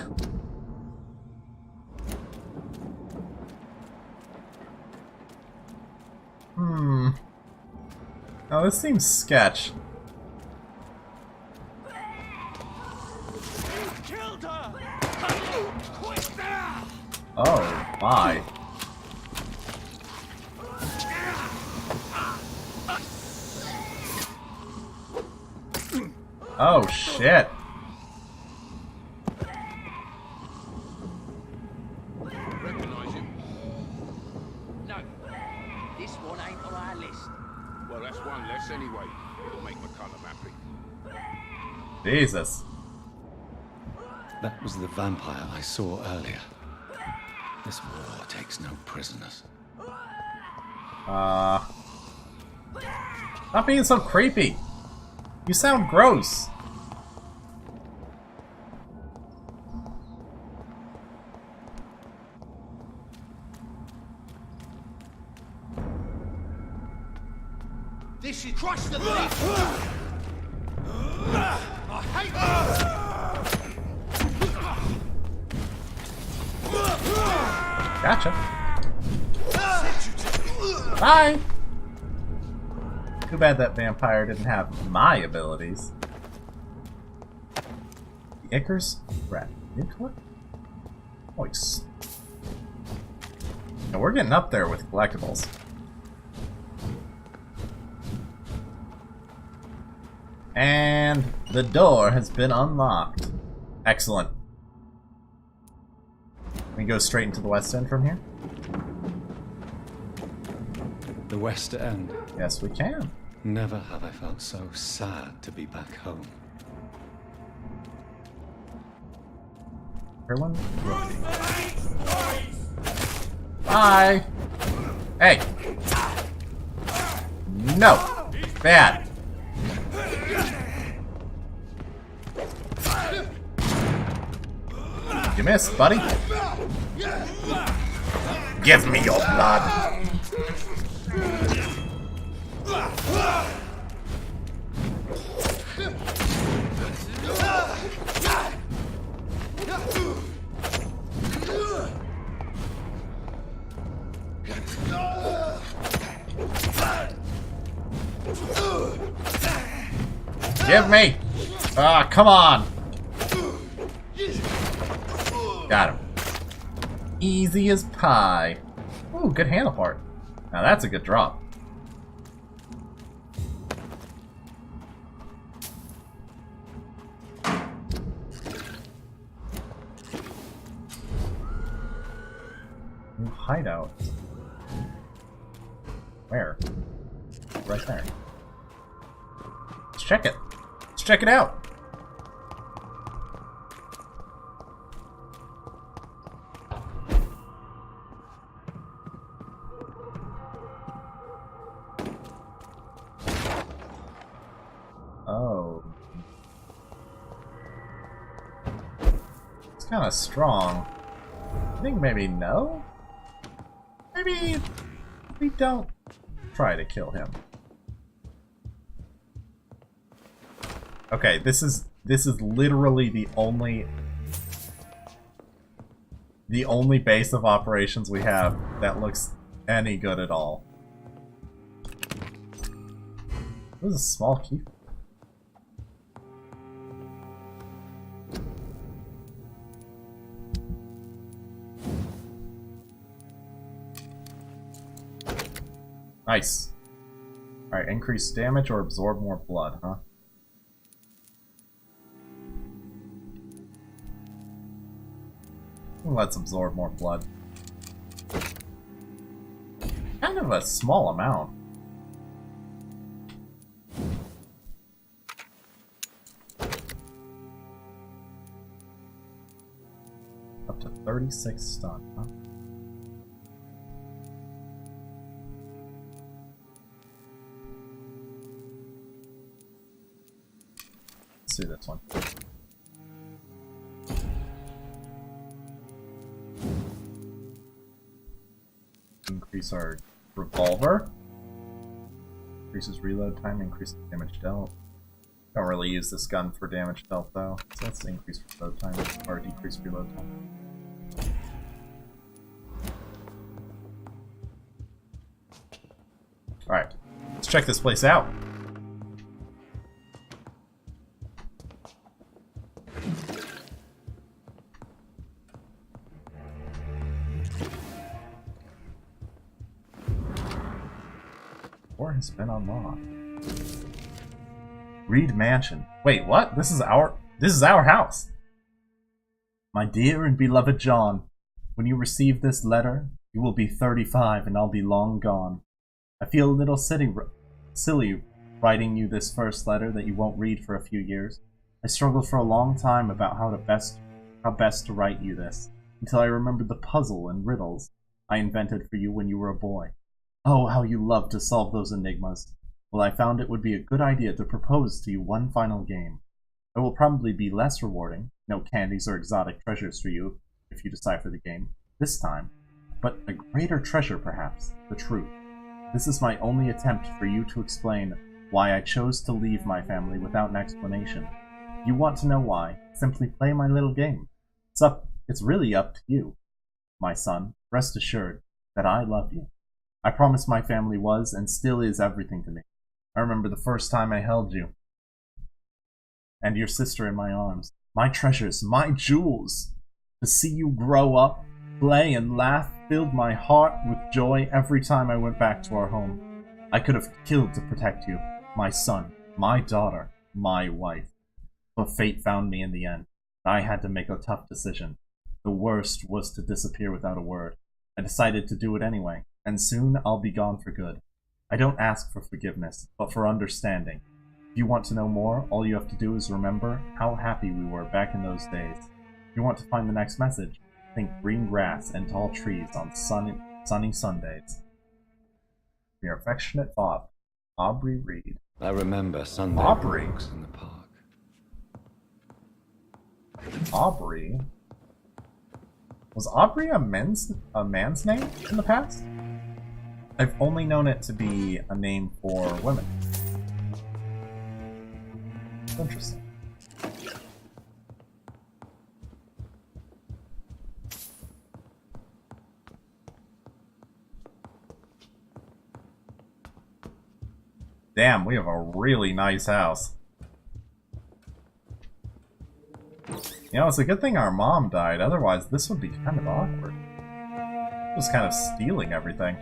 Oh, this seems sketch. Oh, my. Oh, shit.
Recognize him?
No. This one ain't on our list.
Well, that's one less anyway. It'll make McCullum happy.
Jesus.
That was the vampire I saw earlier. This war takes no prisoners.
Stop being so creepy. You sound gross.
This is crush the thief. I hate
Gotcha. Bye. Too bad that vampire didn't have my abilities. The Icarus Rat. Nuclear? Nice. Now we're getting up there with collectibles. And the door has been unlocked. Excellent. We go straight into the West End from here?
The West End.
Yes, we can.
Never have I felt so sad to be back home.
Everyone? Bye! Hey! No! Bad! You missed, buddy. Give me your blood! Give me! Ah, come on! Got him. Easy as pie. Ooh, good handle part. Now that's a good drop. New hideout. Where? Right there. Let's check it. Let's check it out. Oh. It's kind of strong. I think maybe no? Maybe we don't try to kill him. Okay, this is literally the only base of operations we have that looks any good at all. This is a small key. Nice. Alright, increase damage or absorb more blood, huh? Let's absorb more blood. Kind of a small amount. Up to 36 stun, huh? Let's do this one. Increase our revolver. Increases reload time, increases damage dealt. Don't really use this gun for damage dealt though, so let's increase reload time or decrease reload time. Alright, let's check this place out. Has been unlocked. Reed Mansion. Wait, what? This is our house. My dear and beloved John, when you receive this letter, you will be 35 and I'll be long gone. I feel a little silly writing you this first letter that you won't read for a few years. I struggled for a long time about how best to write you this, until I remembered the puzzle and riddles I invented for you when you were a boy. Oh, how you love to solve those enigmas. Well, I found it would be a good idea to propose to you one final game. It will probably be less rewarding, no candies or exotic treasures for you if you decipher the game, this time, but a greater treasure perhaps, the truth. This is my only attempt for you to explain why I chose to leave my family without an explanation. If you want to know why, simply play my little game. It's really up to you. My son, rest assured that I love you. I promised my family was and still is everything to me. I remember the first time I held you and your sister in my arms. My treasures, my jewels. To see you grow up, play and laugh filled my heart with joy every time I went back to our home. I could have killed to protect you, my son, my daughter, my wife. But fate found me in the end. I had to make a tough decision. The worst was to disappear without a word. I decided to do it anyway. And soon I'll be gone for good. I don't ask for forgiveness, but for understanding. If you want to know more, all you have to do is remember how happy we were back in those days. If you want to find the next message, think green grass and tall trees on sunny Sundays. Your affectionate father, Aubrey Reed.
I remember Sunday
Aubrey
walks in the park.
Aubrey? Was Aubrey a man's name in the past? I've only known it to be a name for women. Interesting. Damn, we have a really nice house. You know, it's a good thing our mom died, otherwise this would be kind of awkward. Just kind of stealing everything.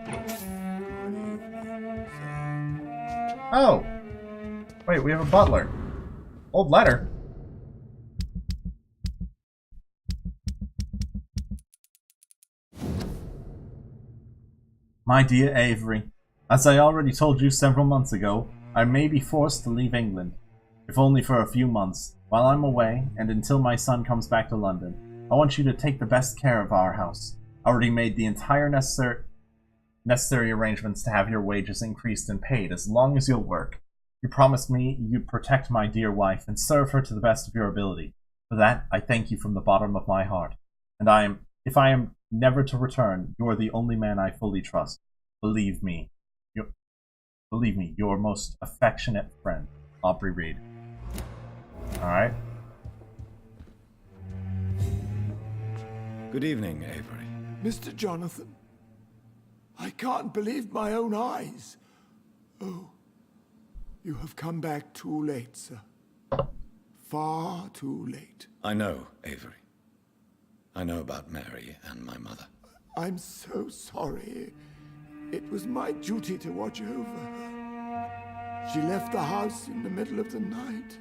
Oh! Wait, we have a butler. Old letter. My dear Avery, as I already told you several months ago, I may be forced to leave England, if only for a few months. While I'm away, and until my son comes back to London, I want you to take the best care of our house. I already made the entire necessary arrangements to have your wages increased and paid as long as you'll work. You promised me you'd protect my dear wife and serve her to the best of your ability. For that, I thank you from the bottom of my heart. And if I am never to return, you're the only man I fully trust. Believe me, your most affectionate friend, Aubrey Reed. Alright.
Good evening, Avery.
Mr. Jonathan, I can't believe my own eyes. Oh, you have come back too late, sir. Far too late.
I know, Avery. I know about Mary and my mother.
I'm so sorry. It was my duty to watch over her. She left the house in the middle of the night.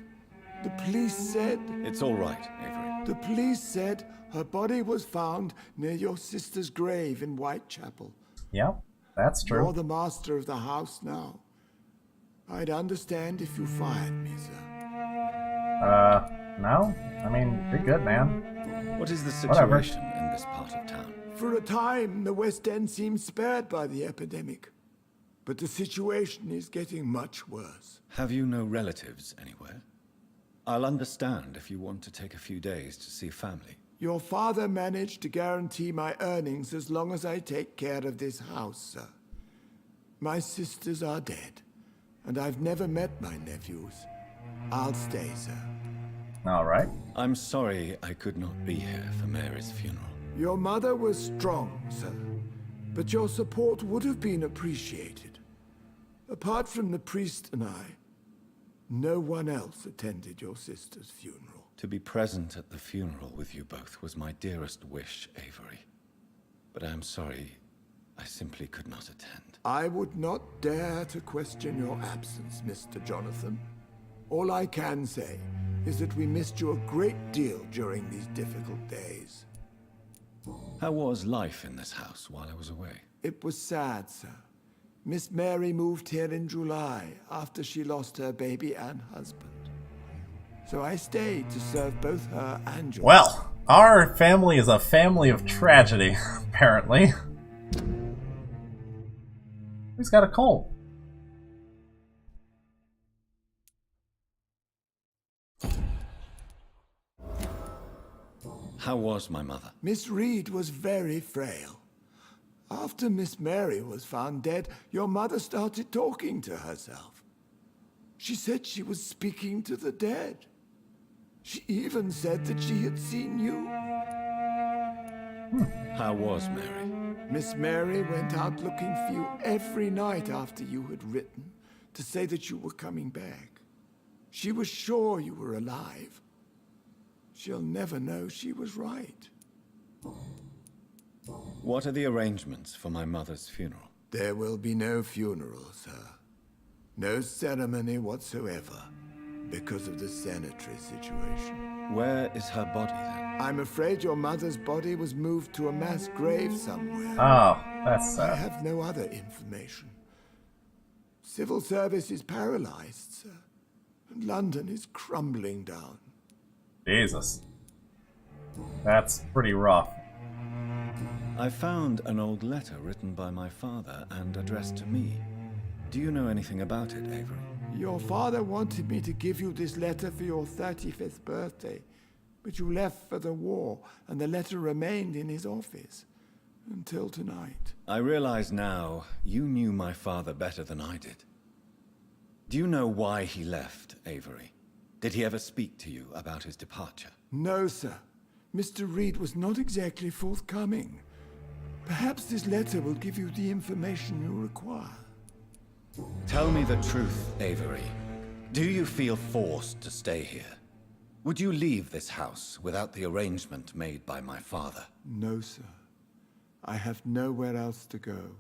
The police said...
It's all right, Avery.
The police said her body was found near your sister's grave in Whitechapel.
Yep, that's true.
You're the master of the house now. I'd understand if you fired me, sir.
No? I mean, you're good, man.
What is the situation in this part of town?
For a time, the West End seemed spared by the epidemic. But the situation is getting much worse.
Have you no relatives anywhere? I'll understand if you want to take a few days to see family.
Your father managed to guarantee my earnings as long as I take care of this house, sir. My sisters are dead, and I've never met my nephews. I'll stay, sir.
All right.
I'm sorry I could not be here for Mary's funeral.
Your mother was strong, sir, but your support would have been appreciated. Apart from the priest and I, no one else attended your sister's funeral.
To be present at the funeral with you both was my dearest wish, Avery. But I am sorry, I simply could not attend.
I would not dare to question your absence, Mr. Jonathan. All I can say is that we missed you a great deal during these difficult days.
How was life in this house while I was away?
It was sad, sir. Miss Mary moved here in July after she lost her baby and husband. So I stayed to serve both her and your...
Well, our family is a family of tragedy, apparently. He's got a cold.
How was my mother?
Miss Reed was very frail. After Miss Mary was found dead, your mother started talking to herself. She said she was speaking to the dead. She even said that she had seen you.
How was Mary?
Miss Mary went out looking for you every night after you had written to say that you were coming back. She was sure you were alive. She'll never know she was right.
What are the arrangements for my mother's funeral?
There will be no funeral, sir. No ceremony whatsoever, because of the sanitary situation.
Where is her body, then?
I'm afraid your mother's body was moved to a mass grave somewhere.
Oh, that's sad.
I have no other information. Civil service is paralyzed, sir, and London is crumbling down.
Jesus. That's pretty rough.
I found an old letter written by my father and addressed to me. Do you know anything about it, Avery?
Your father wanted me to give you this letter for your 35th birthday, but you left for the war, and the letter remained in his office until tonight.
I realize now you knew my father better than I did. Do you know why he left, Avery? Did he ever speak to you about his departure?
No, sir. Mr. Reed was not exactly forthcoming. Perhaps this letter will give you the information you require.
Tell me the truth, Avery. Do you feel forced to stay here? Would you leave this house without the arrangement made by my father?
No, sir. I have nowhere else to go.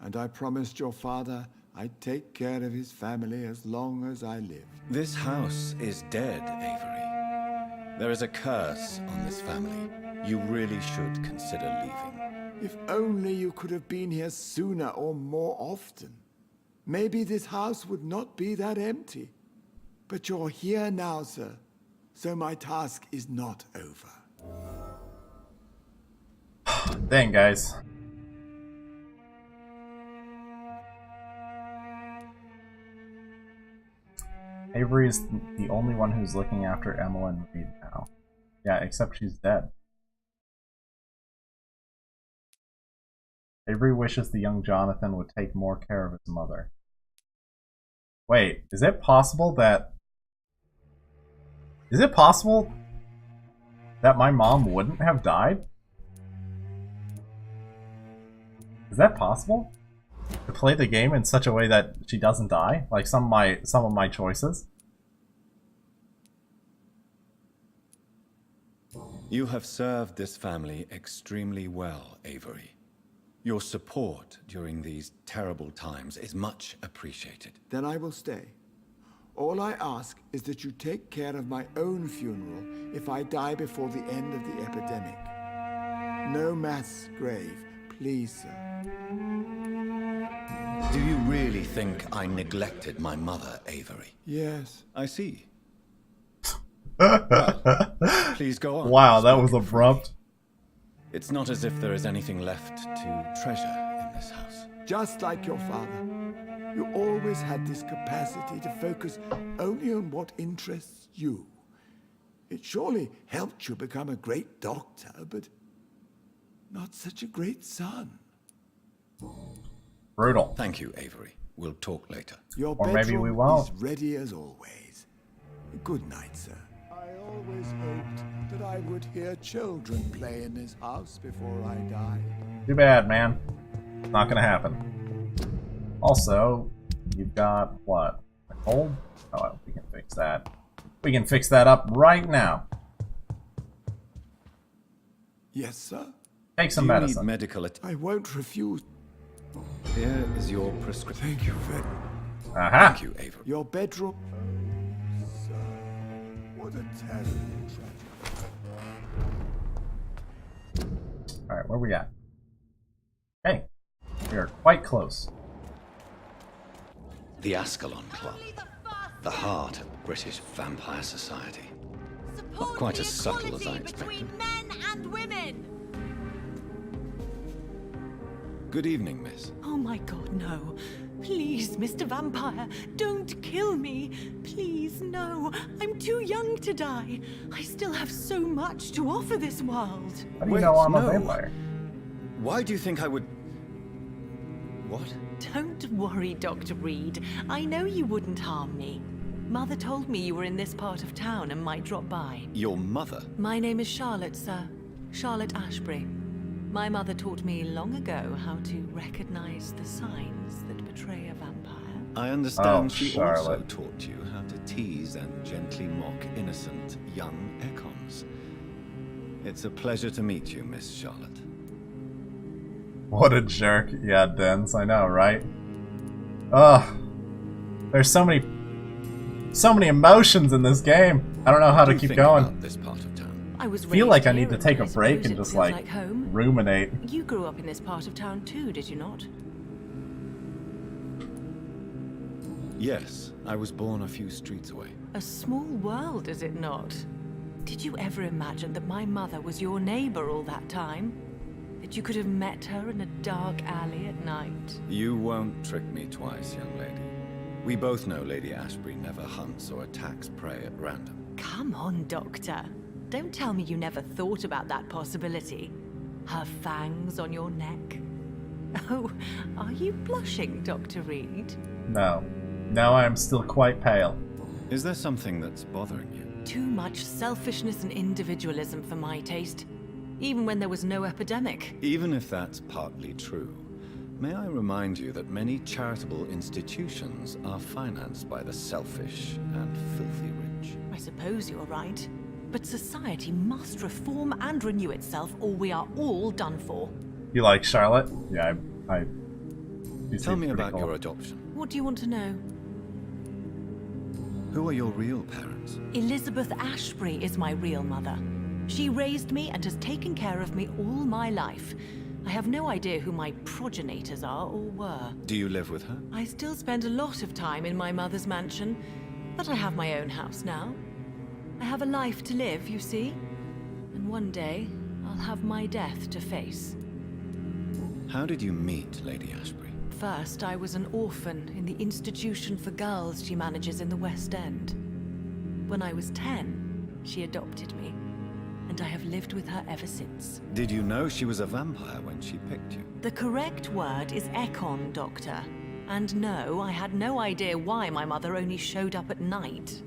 And I promised your father I'd take care of his family as long as I live.
This house is dead, Avery. There is a curse on this family. You really should consider leaving.
If only you could have been here sooner or more often. Maybe this house would not be that empty. But you're here now, sir, so my task is not over.
Dang, guys. Avery is the only one who's looking after Emmeline Reed now. Yeah, except she's dead. Avery wishes the young Jonathan would take more care of his mother. Wait, is it possible that... Is it possible that my mom wouldn't have died? Is that possible? To play the game in such a way that she doesn't die? Like some of my choices?
You have served this family extremely well, Avery. Your support during these terrible times is much appreciated.
Then I will stay. All I ask is that you take care of my own funeral if I die before the end of the epidemic. No mass grave, please, sir.
Do you really think I neglected my mother, Avery?
Yes.
I see. Well, please go on.
Wow, that was abrupt.
It's not as if there is anything left to treasure in this house.
Just like your father. You always had this capacity to focus only on what interests you. It surely helped you become a great doctor, but not such a great son.
Brutal.
Thank you, Avery. We'll talk later.
Your
or maybe we
bedroom
won't.
is ready as always. Good night, sir. I always hoped that I would hear children play in this house before I die.
Too bad, man. It's not gonna happen. Also, you've got what? A cold? Oh, we can fix that. We can fix that up right now.
Yes, sir.
Take some
Do you
medicine.
need medical
I won't refuse.
Here is your prescription.
Thank you, Fred.
Aha!
Thank you, Avery.
Your bedroom. Oh, sir. What a terrible tragedy.
Alright, where we at? Hey, we are quite close.
The Ascalon Club. The heart of British vampire society. Not quite as subtle as I expected.
Men and women.
Good evening, miss.
Oh my god, no. Please, Mr. Vampire, don't kill me. Please, no. I'm too young to die. I still have so much to offer this world.
How do you know I'm a vampire?
Why do you think I would... What?
Don't worry, Dr. Reed. I know you wouldn't harm me. Mother told me you were in this part of town and might drop by.
Your mother?
My name is Charlotte, sir. Charlotte Ashbury. My mother taught me long ago how to recognize the signs that betray a vampire.
I understand she also
Charlotte.
taught you how to tease and gently mock innocent young Econs. It's a pleasure to meet you, Miss Charlotte.
What a jerk. Yeah, Dens, I know, right? Ugh. There's so many emotions in this game. I don't know how to keep going.
About this part of town?
I was
feel like I
raised
need to
here,
take a
I
break
suppose
and
it
just
feels
like
home.
ruminate.
You grew up in this part of town too, did you not?
Yes, I was born a few streets away.
A small world, is it not? Did you ever imagine that my mother was your neighbor all that time? That you could have met her in a dark alley at night?
You won't trick me twice, young lady. We both know Lady Ashbury never hunts or attacks prey at random.
Come on, Doctor. Don't tell me you never thought about that possibility. Her fangs on your neck. Oh, are you blushing, Dr. Reed?
No. No, I am still quite pale.
Is there something that's bothering you?
Too much selfishness and individualism for my taste. Even when there was no epidemic.
Even if that's partly true, may I remind you that many charitable institutions are financed by the selfish and filthy rich.
I suppose you're right. But society must reform and renew itself, or we are all done for.
You like Charlotte? Yeah, I
Tell me about your adoption.
What do you want to know?
Who are your real parents?
Elisabeth Ashbury is my real mother. She raised me and has taken care of me all my life. I have no idea who my progenitors are or were.
Do you live with her?
I still spend a lot of time in my mother's mansion, but I have my own house now. I have a life to live, you see. And one day, I'll have my death to face.
How did you meet Lady Ashbury?
First, I was an orphan in the institution for girls she manages in the West End. When I was 10, she adopted me, and I have lived with her ever since.
Did you know she was a vampire when she picked you?
The correct word is Ekon, Doctor. And no, I had no idea why my mother only showed up at night.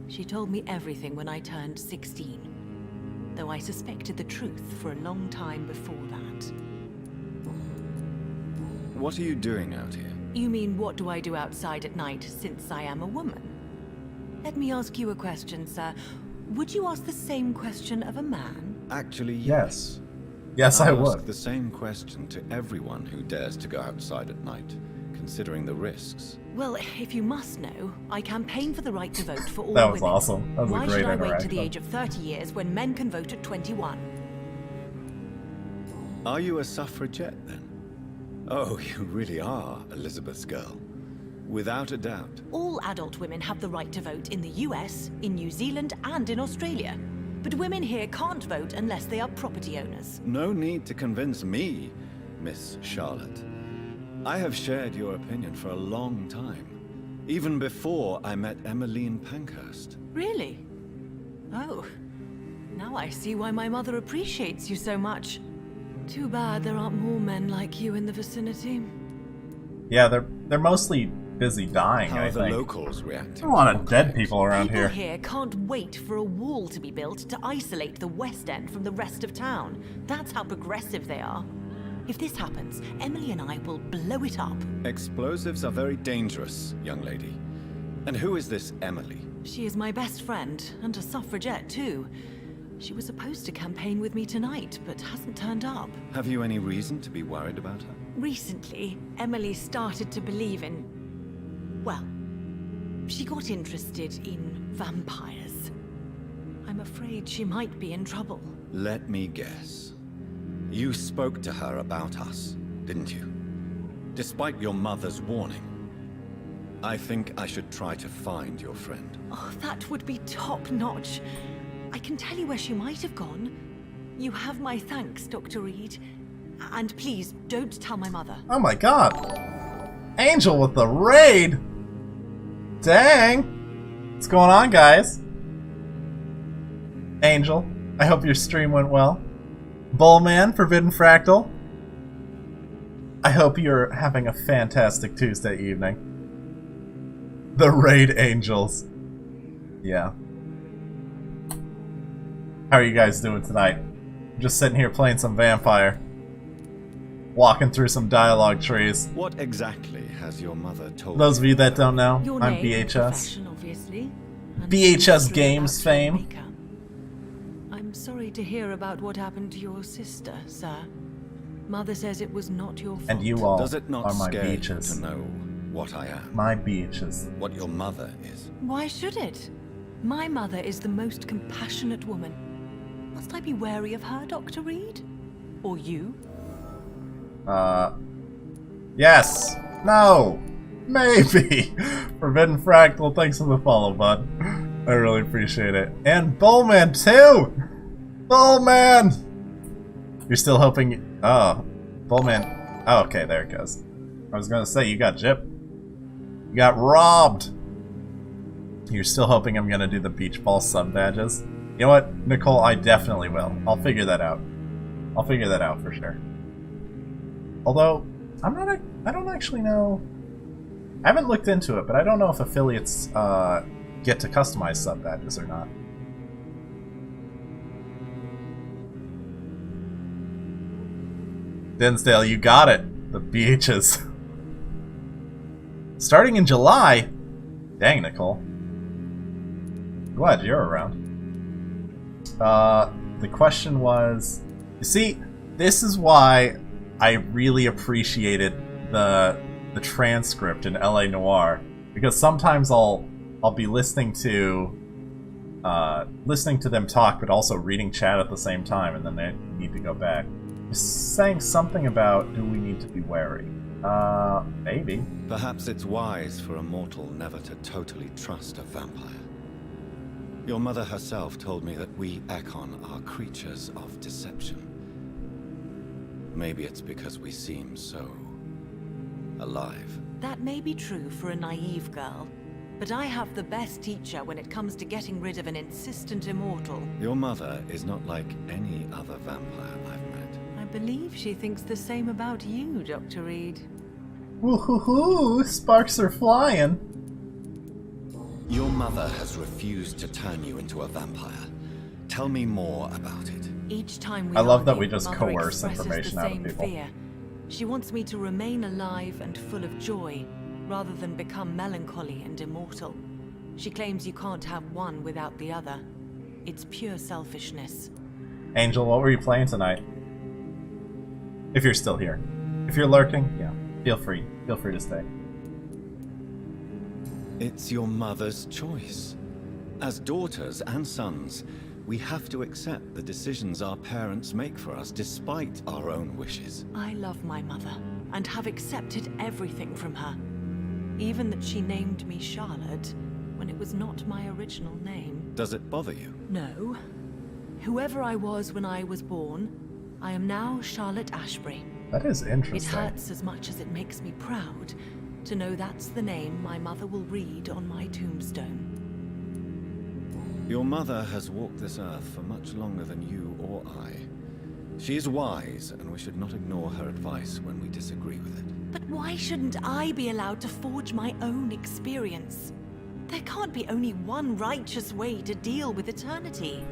She told me everything when I turned 16, though I suspected the truth for a long time before that.
What are you doing out here?
You mean, what do I do outside at night since I am a woman? Let me ask you a question, sir. Would you ask the same question of a man?
Actually,
yes. Yes, I would.
ask the same question to everyone who dares to go outside at night, considering the risks.
Well, if you must know, I campaign for the right to vote for all
That was
women.
awesome. That was
Why
a great
should I wait to
interaction.
the age of 30 years when men can vote at 21?
Are you a suffragette, then? Oh, you really are Elisabeth's girl. Without a doubt.
All adult women have the right to vote in the US, in New Zealand, and in Australia. But women here can't vote unless they are property owners.
No need to convince me, Miss Charlotte. I have shared your opinion for a long time. Even before I met Emmeline Pankhurst.
Really? Oh. Now I see why my mother appreciates you so much. Too bad there aren't more men like you in the vicinity.
Yeah, they're mostly busy dying,
How
I
are the
think.
locals reacting?
There's a lot of dead people around
People
here.
here can't wait for a wall to be built to isolate the West End from the rest of town. That's how progressive they are. If this happens, Emily and I will blow it up.
Explosives are very dangerous, young lady. And who is this Emily?
She is my best friend, and a suffragette too. She was supposed to campaign with me tonight, but hasn't turned up.
Have you any reason to be worried about her?
Recently, Emily started to believe in... well, she got interested in vampires. I'm afraid she might be in trouble.
Let me guess. You spoke to her about us, didn't you? Despite your mother's warning. I think I should try to find your friend.
Oh, that would be top-notch. I can tell you where she might have gone. You have my thanks, Dr. Reed. And please, don't tell my mother.
Oh my god! Angel with the raid! Dang! What's going on, guys? Angel, I hope your stream went well. Bullman, Forbidden Fractal, I hope you're having a fantastic Tuesday evening. The Raid Angels. Yeah. How are you guys doing tonight? Just sitting here playing some Vampire. Walking through some dialogue trees.
What exactly has your mother told
Those of you that don't know,
Your
I'm
name and
BHS.
profession, obviously. And
BHS
history
Games
about your
fame.
maker. I'm sorry to hear about what happened to your sister, sir. Mother says it was not your fault.
And you all
Does it not
are my
scare you
beaches.
to know what I am?
My beaches.
What your mother is?
Why should it? My mother is the most compassionate woman. Must I be wary of her, Dr. Reed? Or you?
Yes. No. Maybe. Forbidden Fractal, thanks for the follow, bud. I really appreciate it. And Bullman, too! Bullman! You're still hoping... Oh. Bullman. Oh, okay, there it goes. I was gonna say, you got gypped. You got robbed! You're still hoping I'm gonna do the beach ball sub badges? You know what, Nicole? I definitely will. I'll figure that out. I'll figure that out for sure. Although, I don't actually know... I haven't looked into it, but I don't know if affiliates get to customize sub badges or not. Dinsdale, you got it. The beaches. Starting in July? Dang, Nicole. Glad you're around. The question was... You see, this is why I really appreciated the transcript in LA Noire, because sometimes I'll be listening to them talk, but also reading chat at the same time, and then they need to go back. You're saying something about do we need to be wary? Maybe.
Perhaps it's wise for a mortal never to totally trust a vampire. Your mother herself told me that we Ekon are creatures of deception. Maybe it's because we seem so alive.
That may be true for a naive girl, but I have the best teacher when it comes to getting rid of an insistent immortal.
Your mother is not like any other vampire I've met.
I believe she thinks the same about you, Dr. Reed.
Woohoo! Sparks are flying!
Your mother has refused to turn you into a vampire. Tell me more about it.
Each time we
I love that
argue,
we just
Mother
coerce
expresses
information
the
out of
same
people.
fear. She wants me to remain alive and full of joy, rather than become melancholy and immortal. She claims you can't have one without the other. It's pure selfishness.
Angel, what were you playing tonight? If you're still here. If you're lurking, yeah, feel free. Feel free to stay.
It's your mother's choice. As daughters and sons, we have to accept the decisions our parents make for us despite our own wishes.
I love my mother, and have accepted everything from her. Even that she named me Charlotte, when it was not my original name.
Does it bother you?
No. Whoever I was when I was born, I am now Charlotte Ashbury.
That is
It
interesting.
hurts as much as it makes me proud to know that's the name my mother will read on my tombstone.
Your mother has walked this earth for much longer than you or I. She is wise, and we should not ignore her advice when we disagree with it.
But why shouldn't I be allowed to forge my own experience? There can't be only one righteous way to deal with eternity.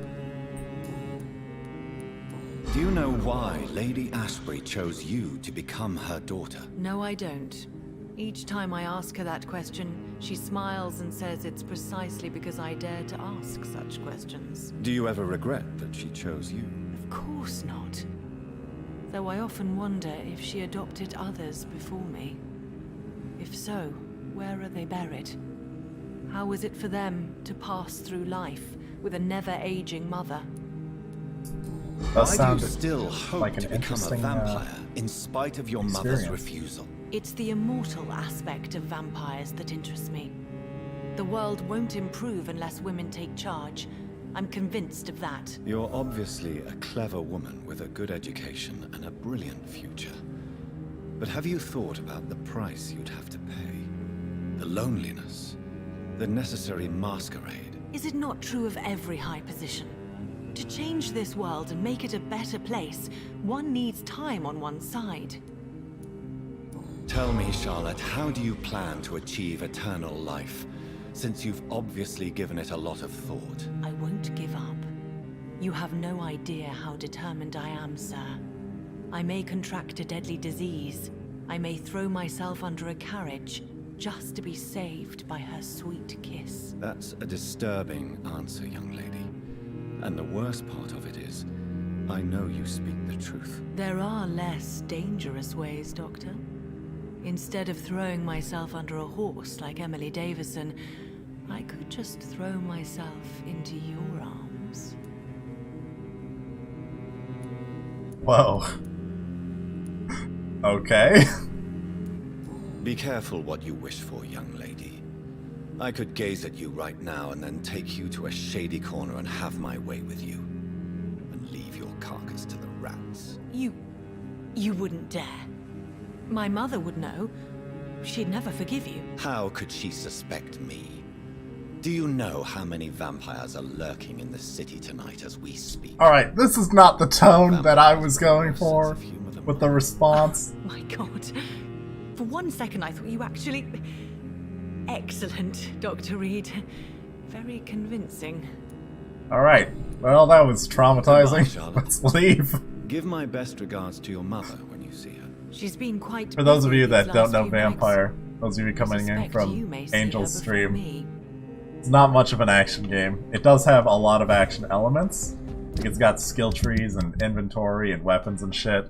Do you know why Lady Ashbury chose you to become her daughter?
No, I don't. Each time I ask her that question, she smiles and says it's precisely because I dare to ask such questions.
Do you ever regret that she chose you?
Of course not. Though I often wonder if she adopted others before me. If so, where are they buried? How is it for them to pass through life with a never-aging mother?
Why do you still hope
like an
to become a
interesting,
vampire in spite of your mother's
experience.
refusal?
It's the immortal aspect of vampires that interests me. The world won't improve unless women take charge. I'm convinced of that.
You're obviously a clever woman with a good education and a brilliant future. But have you thought about the price you'd have to pay? The loneliness, the necessary masquerade.
Is it not true of every high position? To change this world and make it a better place, one needs time on one's side.
Tell me, Charlotte, how do you plan to achieve eternal life, since you've obviously given it a lot of thought?
I won't give up. You have no idea how determined I am, sir. I may contract a deadly disease. I may throw myself under a carriage, just to be saved by her sweet kiss.
That's a disturbing answer, young lady. And the worst part of it is, I know you speak the truth.
There are less dangerous ways, Doctor. Instead of throwing myself under a horse like Emily Davison, I could just throw myself into your arms.
Whoa. Okay.
Be careful what you wish for, young lady. I could gaze at you right now and then take you to a shady corner and have my way with you. And leave your carcass to the rats.
You wouldn't dare. My mother would know. She'd never forgive you.
How could she suspect me? Do you know how many vampires are lurking in the city tonight as we speak?
Alright, this is not the tone that I was going for with the response.
My God. For one second I thought you actually... Excellent, Dr. Reed. Very convincing.
Alright, well that was traumatizing.
Goodbye, Charlotte.
Let's leave.
Give my best regards to your mother when you see her.
She's been quite
For those of
busy
you that
these
don't
last
know
few
Vampire, those of you coming in
Suspect
from
you may see her
Angel's
before
stream,
me.
it's not much of an action game. It does have a lot of action elements. Like it's got skill trees and inventory and weapons and shit.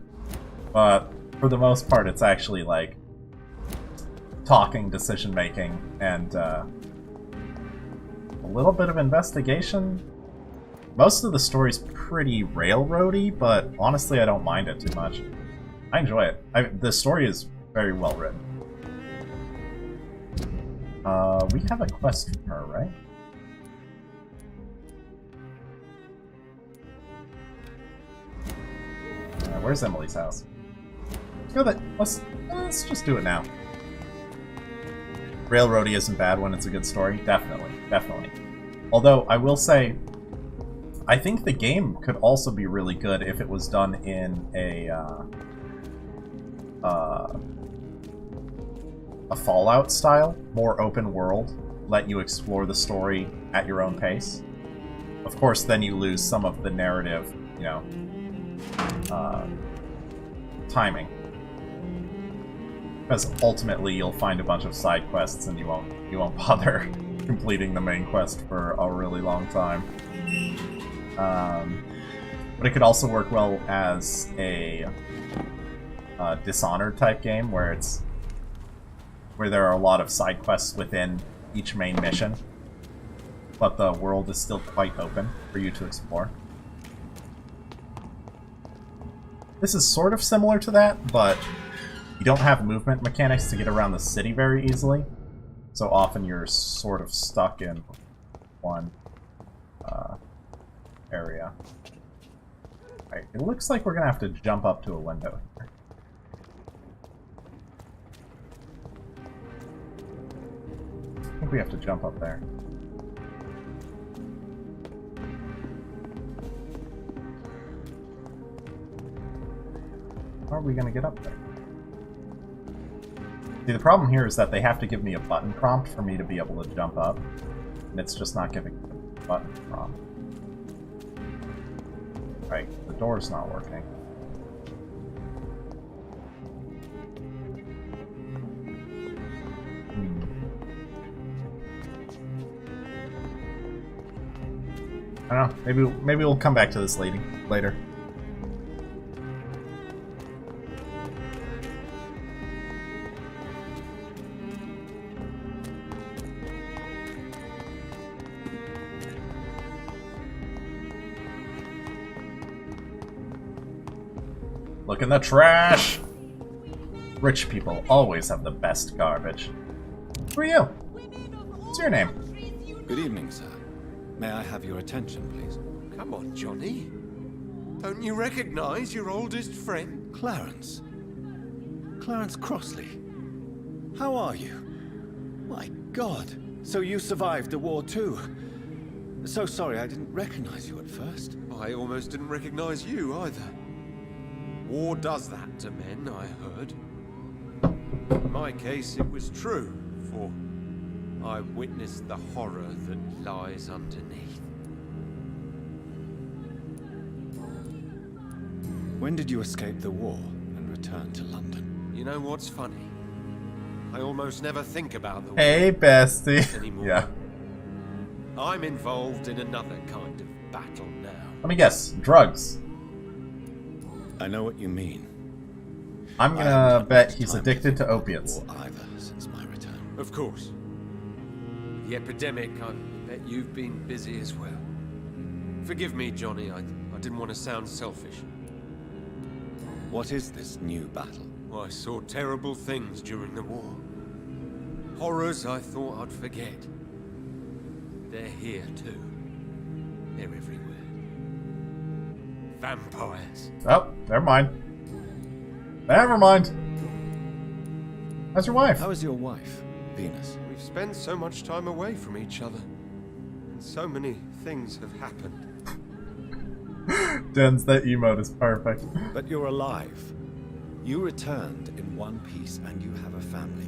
But for the most part, it's actually like talking, decision making, and a little bit of investigation. Most of the story's pretty railroady, but honestly I don't mind it too much. I enjoy it. The story is very well written. We have a quest from her, right? Where's Emily's house? Let's just do it now. Railroady isn't bad when it's a good story. Definitely, definitely. Although, I will say, I think the game could also be really good if it was done in a Fallout style, more open world, let you explore the story at your own pace. Of course, then you lose some of the narrative, you know, timing. Because ultimately you'll find a bunch of side quests and you won't bother completing the main quest for a really long time. But it could also work well as a Dishonored type game where there are a lot of side quests within each main mission, but the world is still quite open for you to explore. This is sort of similar to that, but you don't have movement mechanics to get around the city very easily, so often you're sort of stuck in one area. Alright, it looks like we're gonna have to jump up to a window here. I think we have to jump up there. How are we gonna get up there? See, the problem here is that they have to give me a button prompt for me to be able to jump up, and it's just not giving me a button prompt. Right, the door's not working. I don't know, maybe we'll come back to this later. Look in the trash! Rich people always have the best garbage. Who are you? What's your name?
Good evening, sir. May I have your attention, please?
Come on, Johnny. Don't you recognize your oldest friend?
Clarence. Clarence Crossley. How are you? My God. So you survived the war too. So sorry I didn't recognize you at first.
I almost didn't recognize you either. War does that to men, I heard. In my case, it was true, for I witnessed the horror that lies underneath.
When did you escape the war and return to London?
You know what's funny? I almost never think about the war.
Hey, bestie.
Anymore.
Yeah.
I'm involved in another kind of battle now.
Let me guess. Drugs.
I know what you mean.
I'm gonna bet he's addicted to opiates.
Either since my return.
Of course. The epidemic, I bet you've been busy as well. Forgive me, Johnny, I didn't want to sound selfish.
What is this new battle?
I saw terrible things during the war. Horrors I thought I'd forget. They're here too. They're everywhere. Vampires.
Oh, never mind. Never mind. How's your wife?
How is your wife, Venus?
We've spent so much time away from each other. And so many things have happened.
Den's, that emote is perfect.
But you're alive. You returned in one piece and you have a family.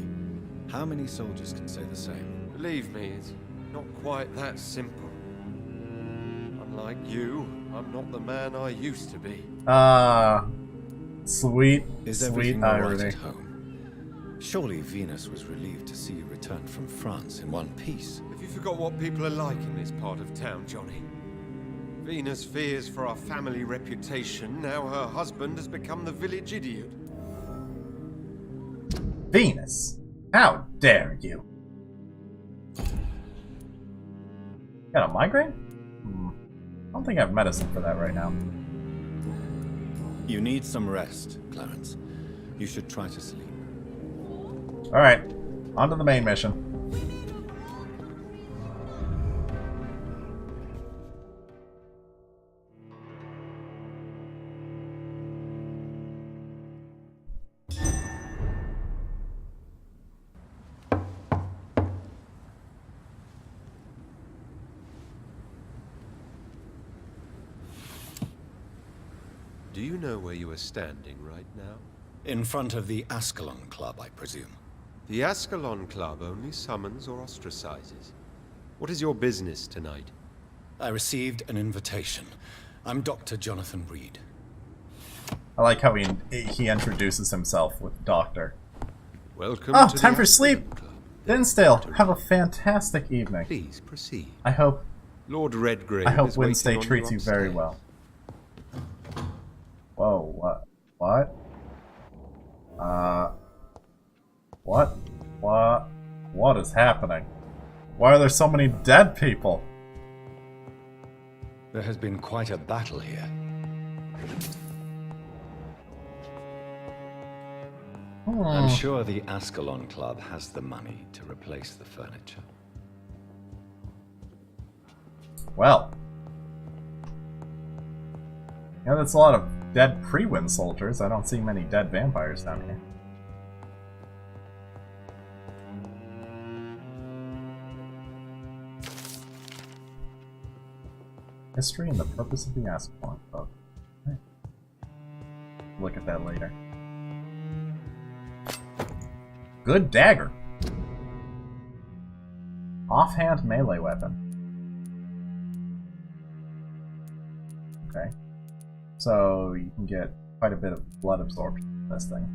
How many soldiers can say the same?
Believe me, it's not quite that simple. Unlike you, I'm not the man I used to be.
Sweet,
Is
sweet
everything all right
irony.
at home? Surely Venus was relieved to see you return from France in one piece.
Have you forgot what people are like in this part of town, Johnny? Venus fears for our family reputation. Now her husband has become the village idiot.
Venus, how dare you? Got a migraine? don't think I have medicine for that right now.
You need some rest, Clarence. You should try to sleep.
Alright, on to the main mission.
Do you know where you are standing right now?
In front of the Ascalon Club, I presume.
The Ascalon Club only summons or ostracizes. What is your business tonight?
I received an invitation. I'm Dr. Jonathan Reed.
I like how he introduces himself with Doctor.
Welcome
Oh,
to
time
the
for sleep! Dinsdale, have a fantastic evening.
Please proceed.
I hope
Lord Redgrave
I hope
is
Wednesday
waiting on
treats you very
upstairs.
well. Whoa, what? What? What is happening? Why are there so many dead people?
There has been quite a battle here. I'm sure the Ascalon Club has the money to replace the furniture.
Well. Yeah, that's a lot of dead pre-win soldiers. I don't see many dead vampires down here. History and the purpose of the Ascalon Club. Right. Look at that later. Good dagger. Offhand melee weapon. Okay. So you can get quite a bit of blood absorption from this thing.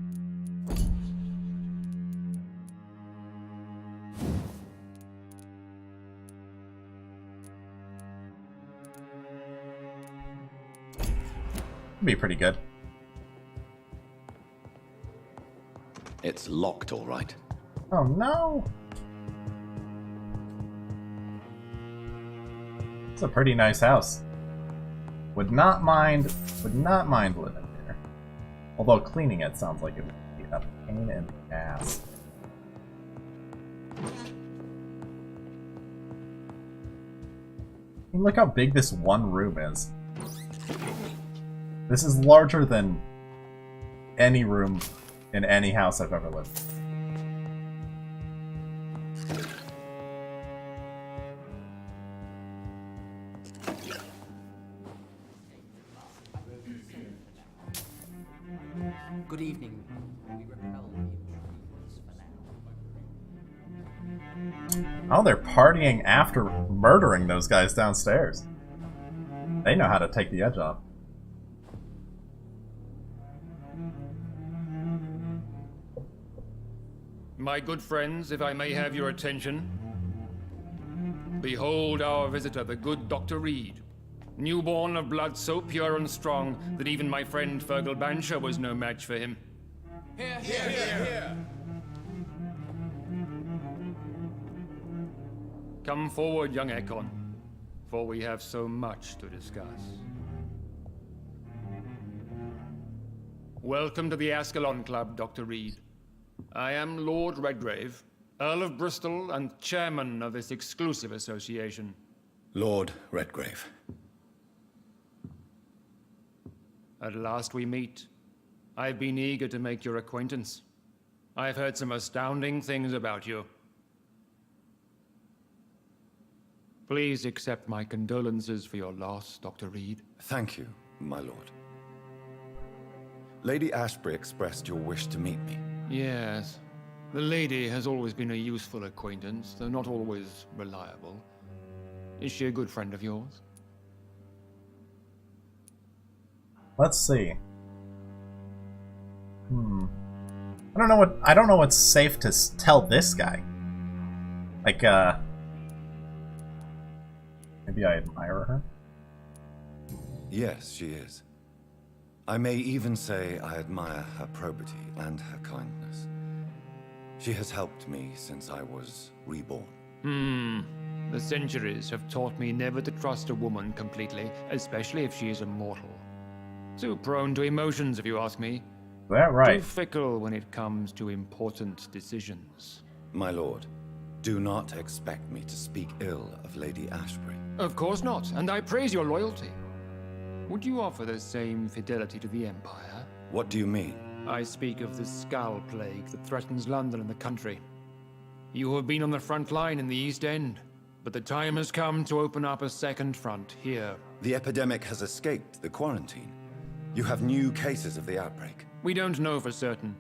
Be pretty good.
It's locked, all right.
Oh no! It's a pretty nice house. Would not mind living there. Although cleaning it sounds like it would be a pain in the ass. I mean, look how big this one room is. This is larger than any room in any house I've ever lived
in. Good evening. We repel the intruders for now.
Oh, they're partying after murdering those guys downstairs. They know how to take the edge off.
My good friends, if I may have your attention. Behold our visitor, the good Dr. Reed. Newborn of blood so pure and strong that even my friend Fergal Bansher was no match for him.
Here, here, here.
Come forward, young Ekon, for we have so much to discuss. Welcome to the Ascalon Club, Dr. Reed. I am Lord Redgrave, Earl of Bristol and chairman of this exclusive association.
Lord Redgrave.
At last we meet. I've been eager to make your acquaintance. I've heard some astounding things about you. Please accept my condolences for your loss, Dr. Reed.
Thank you, my lord. Lady Ashbury expressed your wish to meet me.
Yes. The lady has always been a useful acquaintance, though not always reliable. Is she a good friend of yours?
Let's see. I don't know what's safe to tell this guy. Like, maybe I admire her?
Yes, she is. I may even say I admire her probity and her kindness. She has helped me since I was reborn.
The centuries have taught me never to trust a woman completely, especially if she is immortal. Too prone to emotions, if you ask me.
Is that right?
Too fickle when it comes to important decisions.
My lord, do not expect me to speak ill of Lady Ashbury.
Of course not, and I praise your loyalty. Would you offer the same fidelity to the Empire?
What do you mean?
I speak of the Skull Plague that threatens London and the country. You have been on the front line in the East End, but the time has come to open up a second front here.
The epidemic has escaped the quarantine. You have new cases of the outbreak.
We don't know for certain,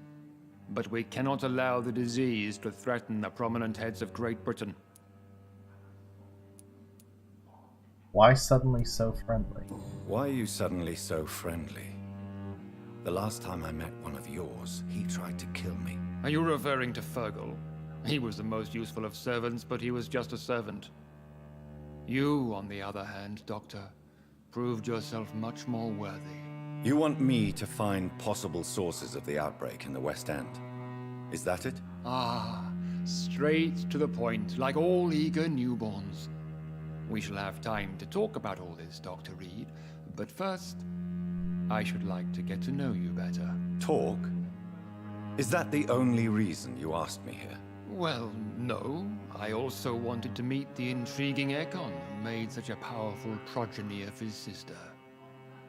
but we cannot allow the disease to threaten the prominent heads of Great Britain.
Why suddenly so friendly?
Why are you suddenly so friendly? The last time I met one of yours, he tried to kill me.
Are you referring to Fergal? He was the most useful of servants, but he was just a servant. You, on the other hand, Doctor, proved yourself much more worthy.
You want me to find possible sources of the outbreak in the West End? Is that it?
Ah, straight to the point, like all eager newborns. We shall have time to talk about all this, Dr. Reed, but first, I should like to get to know you better.
Talk? Is that the only reason you asked me here?
Well, no. I also wanted to meet the intriguing Ekon, who made such a powerful progeny of his sister.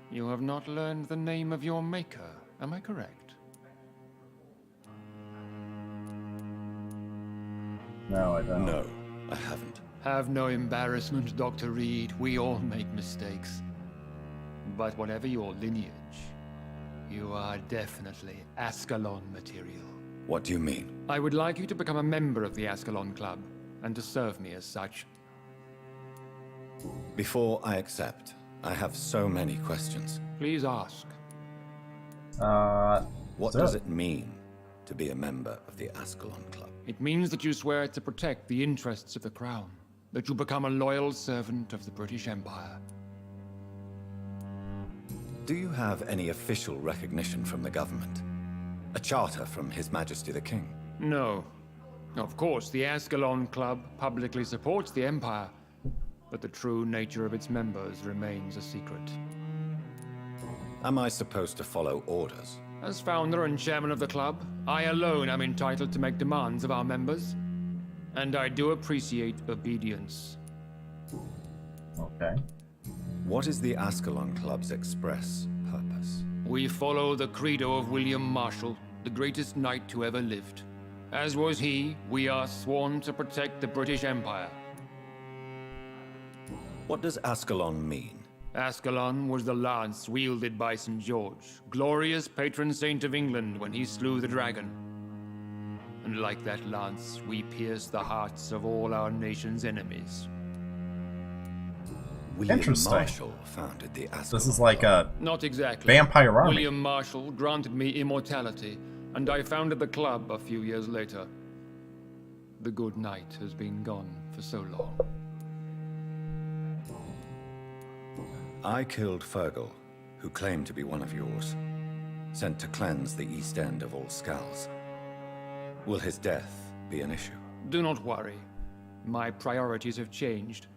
You have not learned the name of your maker, am I correct?
No, I don't.
No, I haven't.
Have no embarrassment, Dr. Reed. We all make mistakes. But whatever your lineage, you are definitely Ascalon material.
What do you mean?
I would like you to become a member of the Ascalon Club, and to serve me as such.
Before I accept, I have so many questions.
Please ask.
What does it mean to be a member of the Ascalon Club?
It means that you swear to protect the interests of the Crown, that you become a loyal servant of the British Empire.
Do you have any official recognition from the government? A charter from His Majesty the King?
No. Of course, the Ascalon Club publicly supports the Empire, but the true nature of its members remains a secret.
Am I supposed to follow orders?
As founder and chairman of the club, I alone am entitled to make demands of our members, and I do appreciate obedience.
Okay.
What is the Ascalon Club's express purpose?
We follow the credo of William Marshall, the greatest knight who ever lived. As was he, we are sworn to protect the British Empire.
What does Ascalon mean?
Ascalon was the lance wielded by St. George, glorious patron saint of England when he slew the dragon. And like that lance, we pierce the hearts of all our nation's enemies.
William
Interesting.
Marshall founded the Ascalon
This is like a
Not exactly.
vampire army.
William Marshall granted me immortality, and I founded the club a few years later. The good knight has been gone for so long.
I killed Fergal, who claimed to be one of yours, sent to cleanse the East End of all skulls. Will his death be an issue?
Do not worry. My priorities have changed.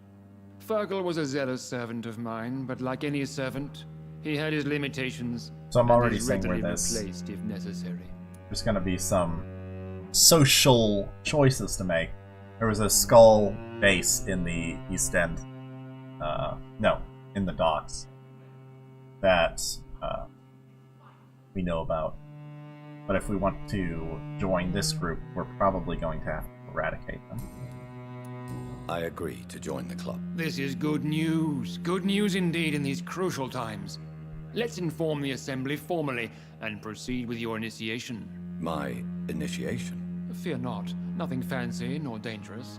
Fergal was a zealous servant of mine, but like any servant, he had his limitations.
So I'm already seeing
readily
where this
replaced if necessary.
there's gonna be some social choices to make. There was a skull base in the East End. No, in the docks. That we know about. But if we want to join this group, we're probably going to have to eradicate them.
I agree to join the club.
This is good news. Good news indeed in these crucial times. Let's inform the Assembly formally and proceed with your initiation.
My initiation?
Fear not. Nothing fancy nor dangerous.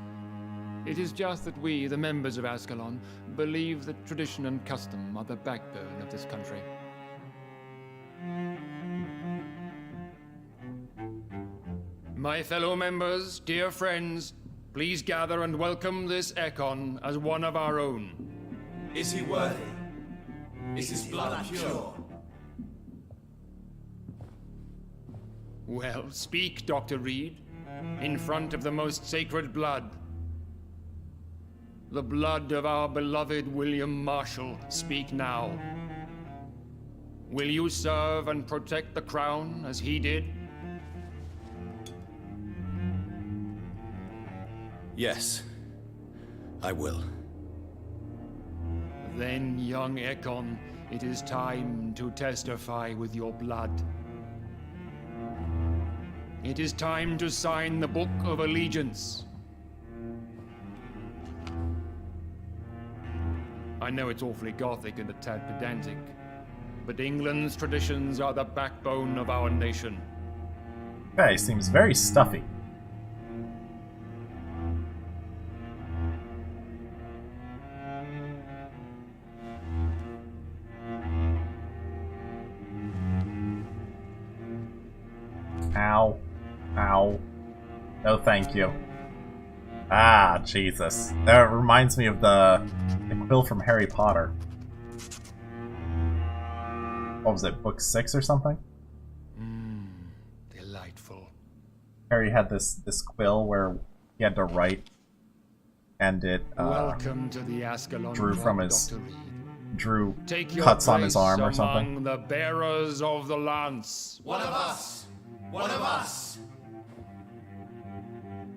It is just that we, the members of Ascalon, believe that tradition and custom are the backbone of this country. My fellow members, dear friends, please gather and welcome this Ekon as one of our own.
Is he worthy? Is his blood pure?
Well, speak, Dr. Reed, in front of the most sacred blood. The blood of our beloved William Marshall, speak now. Will you serve and protect the crown as he did?
Yes, I will.
Then, young Ekon, it is time to testify with your blood. It is time to sign the Book of Allegiance. I know it's awfully gothic and a tad pedantic, but England's traditions are the backbone of our nation.
Okay, seems very stuffy. Ow. Ow. No thank you. Ah, Jesus. That reminds me of the quill from Harry Potter. What was it, book 6 or something?
Delightful.
Harry had this quill where he had to write, and it
Welcome to the Ascalon
drew
Club,
from his
Dr. Reed.
drew
Take your
cuts on his
place
arm or
among
something.
the bearers of the lance.
One of us! One of us!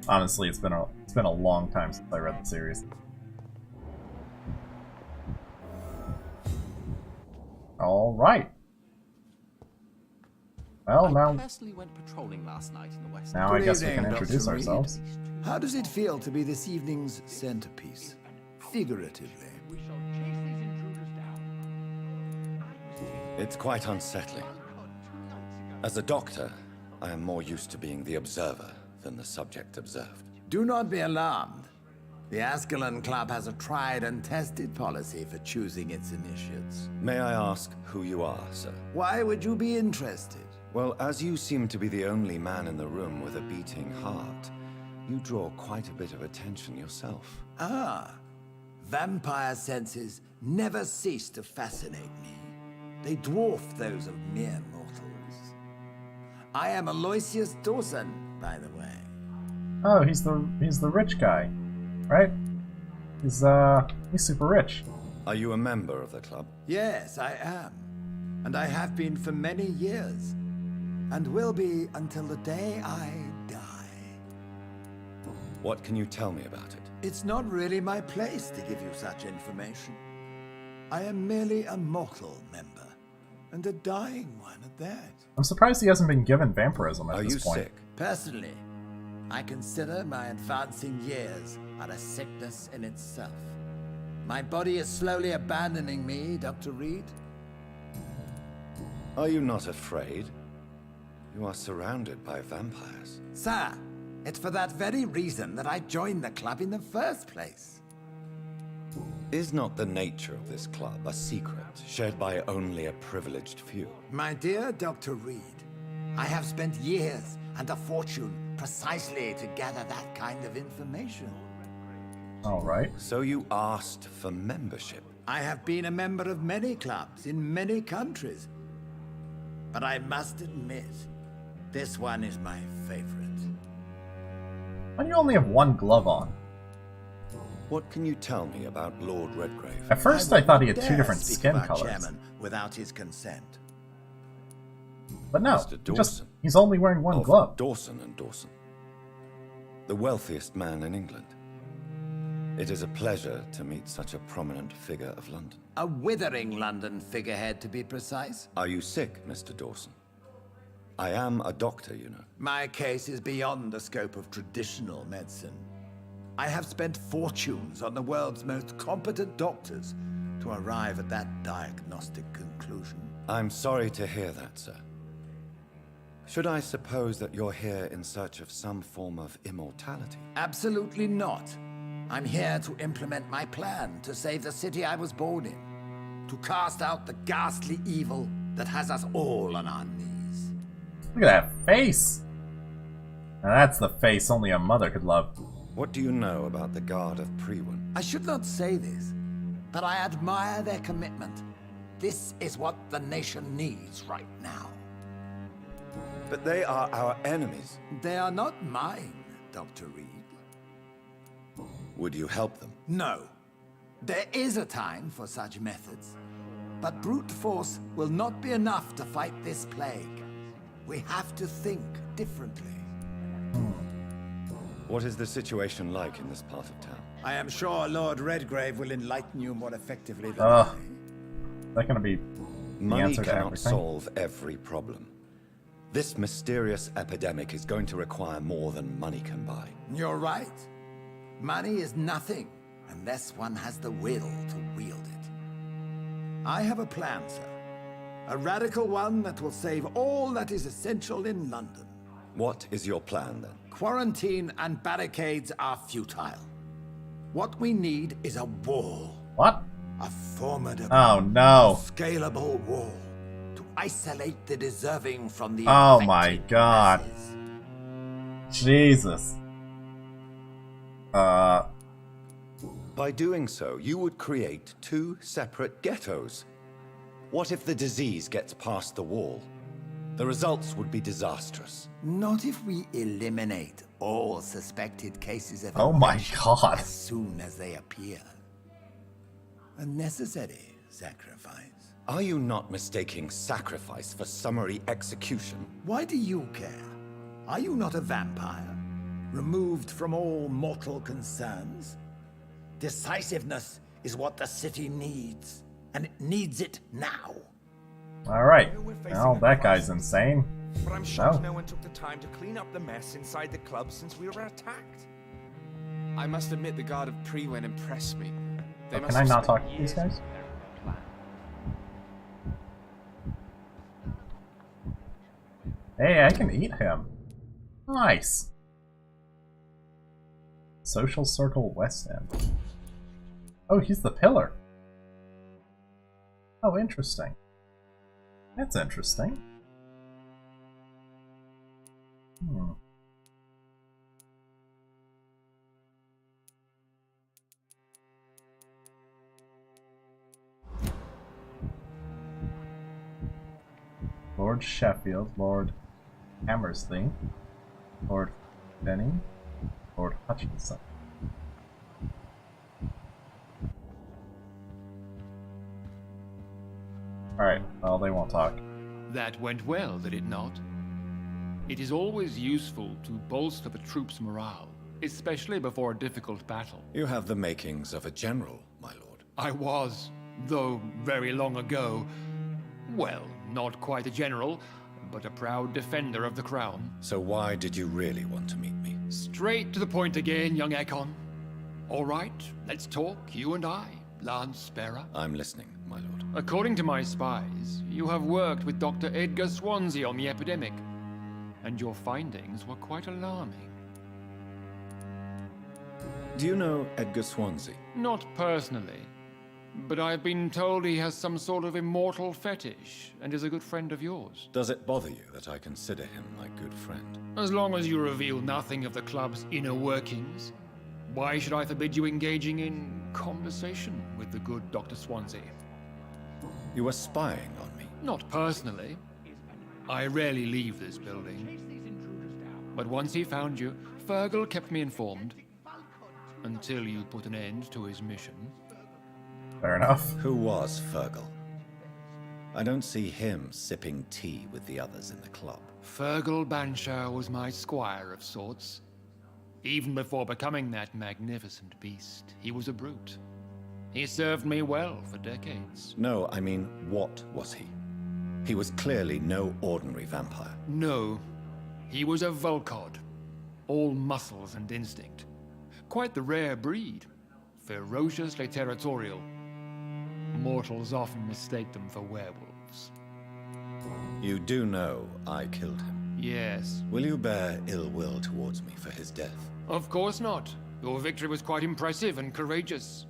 Honestly, it's been a long time since I read the series. All right. Well,
I
now
personally went patrolling last night in the West.
now I guess we can
Dr.
introduce
Reed.
ourselves.
How does it feel to be this evening's centerpiece? Figuratively.
It's quite unsettling. As a doctor, I am more used to being the observer than the subject observed.
Do not be alarmed. The Ascalon Club has a tried and tested policy for choosing its initiates.
May I ask who you are, sir?
Why would you be interested?
Well, as you seem to be the only man in the room with a beating heart, you draw quite a bit of attention yourself.
Ah, vampire senses never cease to fascinate me. They dwarf those of mere mortals. I am Aloysius Dawson, by the way.
Oh, he's the rich guy, right? He's super rich.
Are you a member of the club?
Yes, I am. And I have been for many years. And will be until the day I die.
What can you tell me about it?
It's not really my place to give you such information. I am merely a mortal member. And a dying one at that.
I'm surprised he hasn't been given vampirism at
Are
this
you
point.
sick?
Personally, I consider my advancing years are a sickness in itself. My body is slowly abandoning me, Dr. Reed.
Are you not afraid? You are surrounded by vampires.
Sir, it's for that very reason that I joined the club in the first place.
Is not the nature of this club a secret shared by only a privileged few?
My dear Dr. Reed, I have spent years and a fortune precisely to gather that kind of information.
All right.
So you asked for membership?
I have been a member of many clubs in many countries. But I must admit, this one is my favorite.
Why do you only have one glove on?
What can you tell me about Lord Redgrave?
At first I thought he had two different
Speak
skin
of our
colors.
chairman without his consent.
But no,
Mr. Dawson.
he's only wearing one
Of
glove.
Dawson and Dawson. The wealthiest man in England. It is a pleasure to meet such a prominent figure of London.
A withering London figurehead, to be precise.
Are you sick, Mr. Dawson? I am a doctor, you know.
My case is beyond the scope of traditional medicine. I have spent fortunes on the world's most competent doctors to arrive at that diagnostic conclusion.
I'm sorry to hear that, sir. Should I suppose that you're here in search of some form of immortality?
Absolutely not. I'm here to implement my plan to save the city I was born in. To cast out the ghastly evil that has us all on our knees.
Look at that face! Now that's the face only a mother could love.
What do you know about the Guard of Prewin?
I should not say this, but I admire their commitment. This is what the nation needs right now.
But they are our enemies.
They are not mine, Dr. Reed.
Would you help them?
No. There is a time for such methods. But brute force will not be enough to fight this plague. We have to think differently.
What is the situation like in this part of town?
I am sure Lord Redgrave will enlighten you more effectively than
Is that gonna be the
Money
answer to
cannot
everything?
solve every problem. This mysterious epidemic is going to require more than money can buy.
You're right. Money is nothing unless one has the will to wield it. I have a plan, sir. A radical one that will save all that is essential in London.
What is your plan, then?
Quarantine and barricades are futile. What we need is a wall.
What?
A formidable,
Oh no.
scalable wall to isolate the deserving from the
Oh my
infected
god.
masses.
Jesus.
By doing so, you would create two separate ghettos. What if the disease gets past the wall? The results would be disastrous.
Not if we eliminate all suspected cases of
Oh my
infection
god.
as soon as they appear. A necessary sacrifice.
Are you not mistaking sacrifice for summary execution?
Why do you care? Are you not a vampire? Removed from all mortal concerns? Decisiveness is what the city needs, and it needs it now.
Alright. Well, that guy's insane.
But I'm shocked no one took the time to clean up the mess inside the club since we were attacked. I must admit the God of Prewin impressed me.
Oh, can I not talk to these guys? Hey, I can eat him. Nice. Social Circle West End. Oh, he's the pillar. Oh, interesting. That's interesting. Hmm. Lord Sheffield, Lord Hammersley, Lord Benny, Lord Hutchinson. Alright, well, they won't talk.
That went well, did it not? It is always useful to bolster the troops' morale, especially before a difficult battle.
You have the makings of a general, my lord.
I was, though very long ago. Well, not quite a general, but a proud defender of the crown.
So why did you really want to meet me?
Straight to the point again, young Ekon. All right, let's talk, you and I, Lance Sparrow.
I'm listening, my lord.
According to my spies, you have worked with Dr. Edgar Swansea on the epidemic, and your findings were quite alarming.
Do you know Edgar Swansea?
Not personally, but I've been told he has some sort of immortal fetish and is a good friend of yours.
Does it bother you that I consider him my good friend?
As long as you reveal nothing of the club's inner workings, why should I forbid you engaging in conversation with the good Dr. Swansea?
You were spying on me?
Not personally. I rarely leave this building. But once he found you, Fergal kept me informed. Until you put an end to his mission.
Fair enough.
Who was Fergal? I don't see him sipping tea with the others in the club.
Fergal Banshire was my squire of sorts. Even before becoming that magnificent beast, he was a brute. He served me well for decades.
No, I mean, what was he? He was clearly no ordinary vampire.
No, he was a Volcod. All muscles and instinct. Quite the rare breed. Ferociously territorial. Mortals often mistake them for werewolves.
You do know I killed him?
Yes.
Will you bear ill will towards me for his death?
Of course not. Your victory was quite impressive and courageous.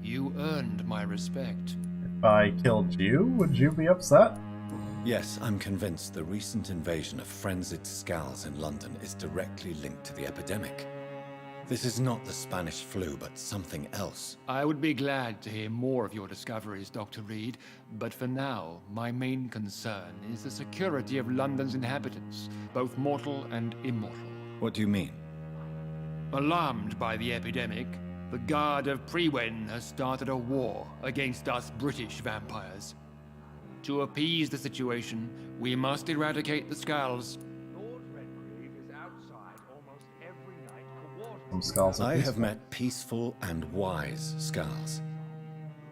You earned my respect.
If I killed you, would you be upset?
Yes, I'm convinced the recent invasion of frenzied Scals in London is directly linked to the epidemic. This is not the Spanish flu, but something else.
I would be glad to hear more of your discoveries, Dr. Reed, but for now, my main concern is the security of London's inhabitants, both mortal and immortal.
What do you mean?
Alarmed by the epidemic, the Guard of Priwen has started a war against us British vampires. To appease the situation, we must eradicate the skulls.
Some skulls are
I
peaceful.
have met peaceful and wise skulls.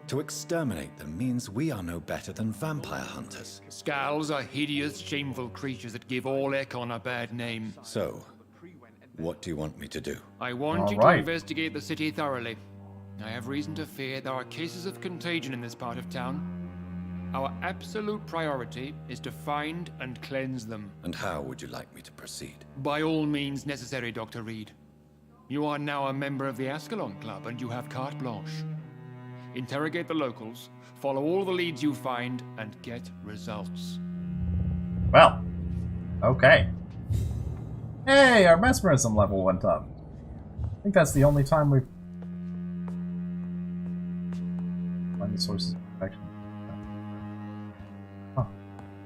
To exterminate them means we are no better than vampire hunters.
Skulls are hideous, shameful creatures that give all Ekon a bad name.
So, what do you want me to do?
I want you to investigate the city thoroughly. I have reason to fear there are cases of contagion in this part of town. Our absolute priority is to find and cleanse them.
And how would you like me to proceed?
By all means necessary, Dr. Reed. You are now a member of the Ascalon Club and you have carte blanche. Interrogate the locals, follow all the leads you find, and get results.
Well, okay. Hey, our mesmerism level went up. I think that's the only time we've... Find the sources of infection. Huh.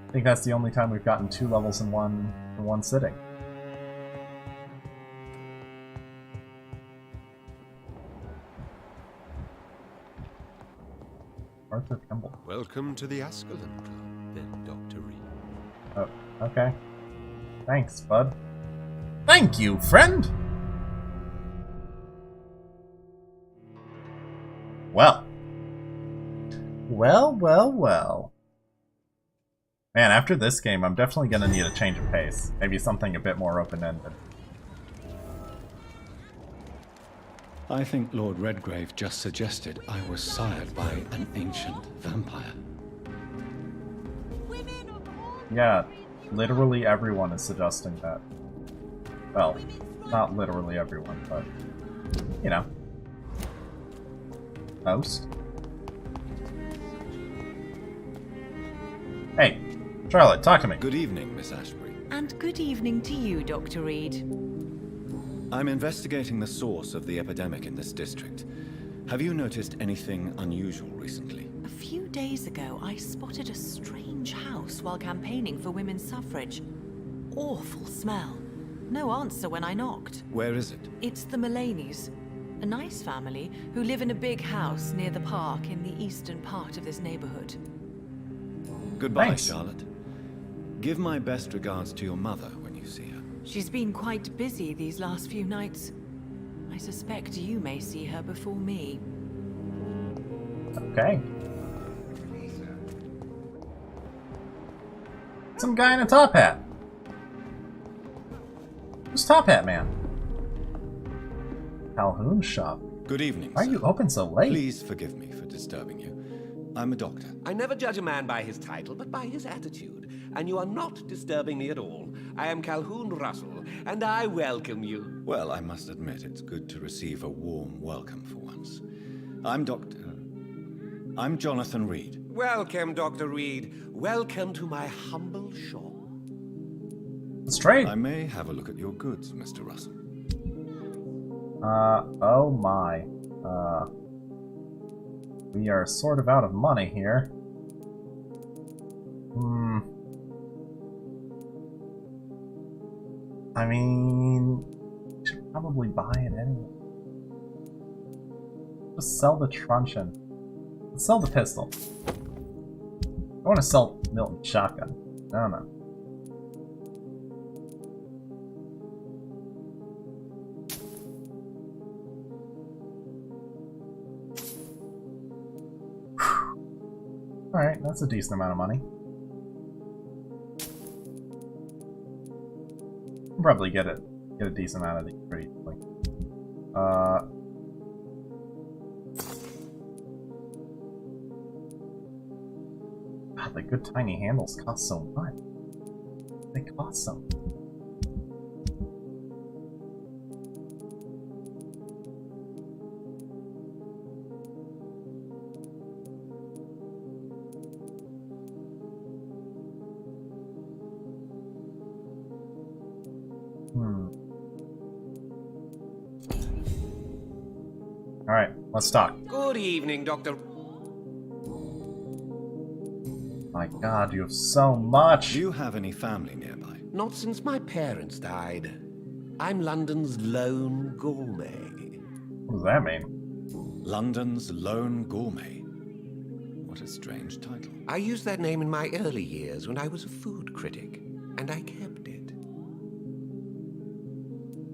I think that's the only time we've gotten 2 levels in one sitting. Arthur Kemble.
Welcome to the Ascalon Club, then, Dr. Reed.
Oh, okay. Thanks, bud. Thank you, friend! Well. Well. Man, after this game, I'm definitely gonna need a change of pace. Maybe something a bit more open-ended.
I think Lord Redgrave just suggested I was sired by an ancient vampire.
Yeah, literally everyone is suggesting that. Well, not literally everyone, but, you know. Most. Hey, Charlotte, talk to me.
Good evening, Miss Ashbury.
And good evening to you, Dr. Reed.
I'm investigating the source of the epidemic in this district. Have you noticed anything unusual recently?
A few days ago, I spotted a strange house while campaigning for women's suffrage. Awful smell. No answer when I knocked.
Where is it?
It's the Mullaneys, a nice family who live in a big house near the park in the eastern part of this neighborhood.
Goodbye,
Thanks.
Charlotte. Give my best regards to your mother when you see her.
She's been quite busy these last few nights. I suspect you may see her before me.
Okay. Some guy in a top hat. Who's Top Hat Man? Calhoun shop.
Good evening,
Why are you open so late?
Please forgive me for disturbing you. I'm a doctor.
I never judge a man by his title, but by his attitude. And you are not disturbing me at all. I am Calhoun Russell, and I welcome you.
Well, I must admit it's good to receive a warm welcome for once. I'm Jonathan Reed.
Welcome, Dr. Reed. Welcome to my humble shop.
Straight.
I may have a look at your goods, Mr. Russell.
Oh my. We are sort of out of money here. I mean, we should probably buy it anyway. Just sell the truncheon. Let's sell the pistol. I want to sell Milton's shotgun. I don't know. Alright, that's a decent amount of money. I'll probably get a decent amount of these pretty easily. God, the good tiny handles cost so much. They cost so much. Alright, let's talk.
Good evening, Dr.
My god, you have so much!
Do you have any family nearby?
Not since my parents died. I'm London's lone gourmet.
What does that mean?
London's lone gourmet. What a strange title.
I used that name in my early years when I was a food critic, and I kept it.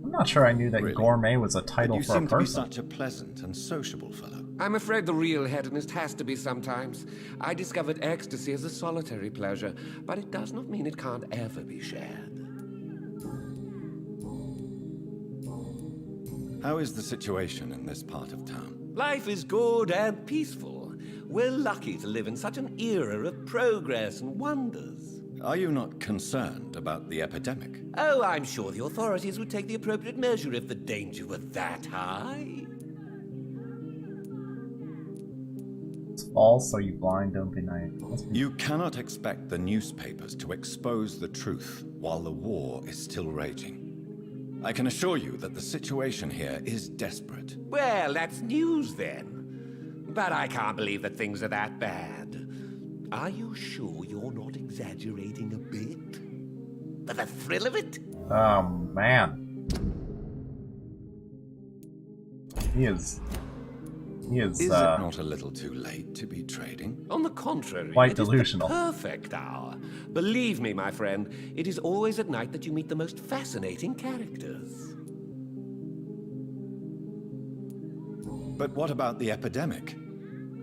I'm not sure I knew that
Really?
gourmet was a title
But you
for a
seem to be
person.
such a pleasant and sociable fellow.
I'm afraid the real hedonist has to be sometimes. I discovered ecstasy as a solitary pleasure, but it does not mean it can't ever be shared.
How is the situation in this part of town?
Life is good and peaceful. We're lucky to live in such an era of progress and wonders.
Are you not concerned about the epidemic?
Oh, I'm sure the authorities would take the appropriate measure if the danger were that high.
It's false, so you blind, don't be naive.
You cannot expect the newspapers to expose the truth while the war is still raging. I can assure you that the situation here is desperate.
Well, that's news then. But I can't believe that things are that bad. Are you sure you're not exaggerating a bit? For the thrill of it?
Oh, man. He is...
Is it not a little too late to be trading?
On the contrary,
quite
it is
delusional.
the perfect hour. Believe me, my friend, it is always at night that you meet the most fascinating characters.
But what about the epidemic?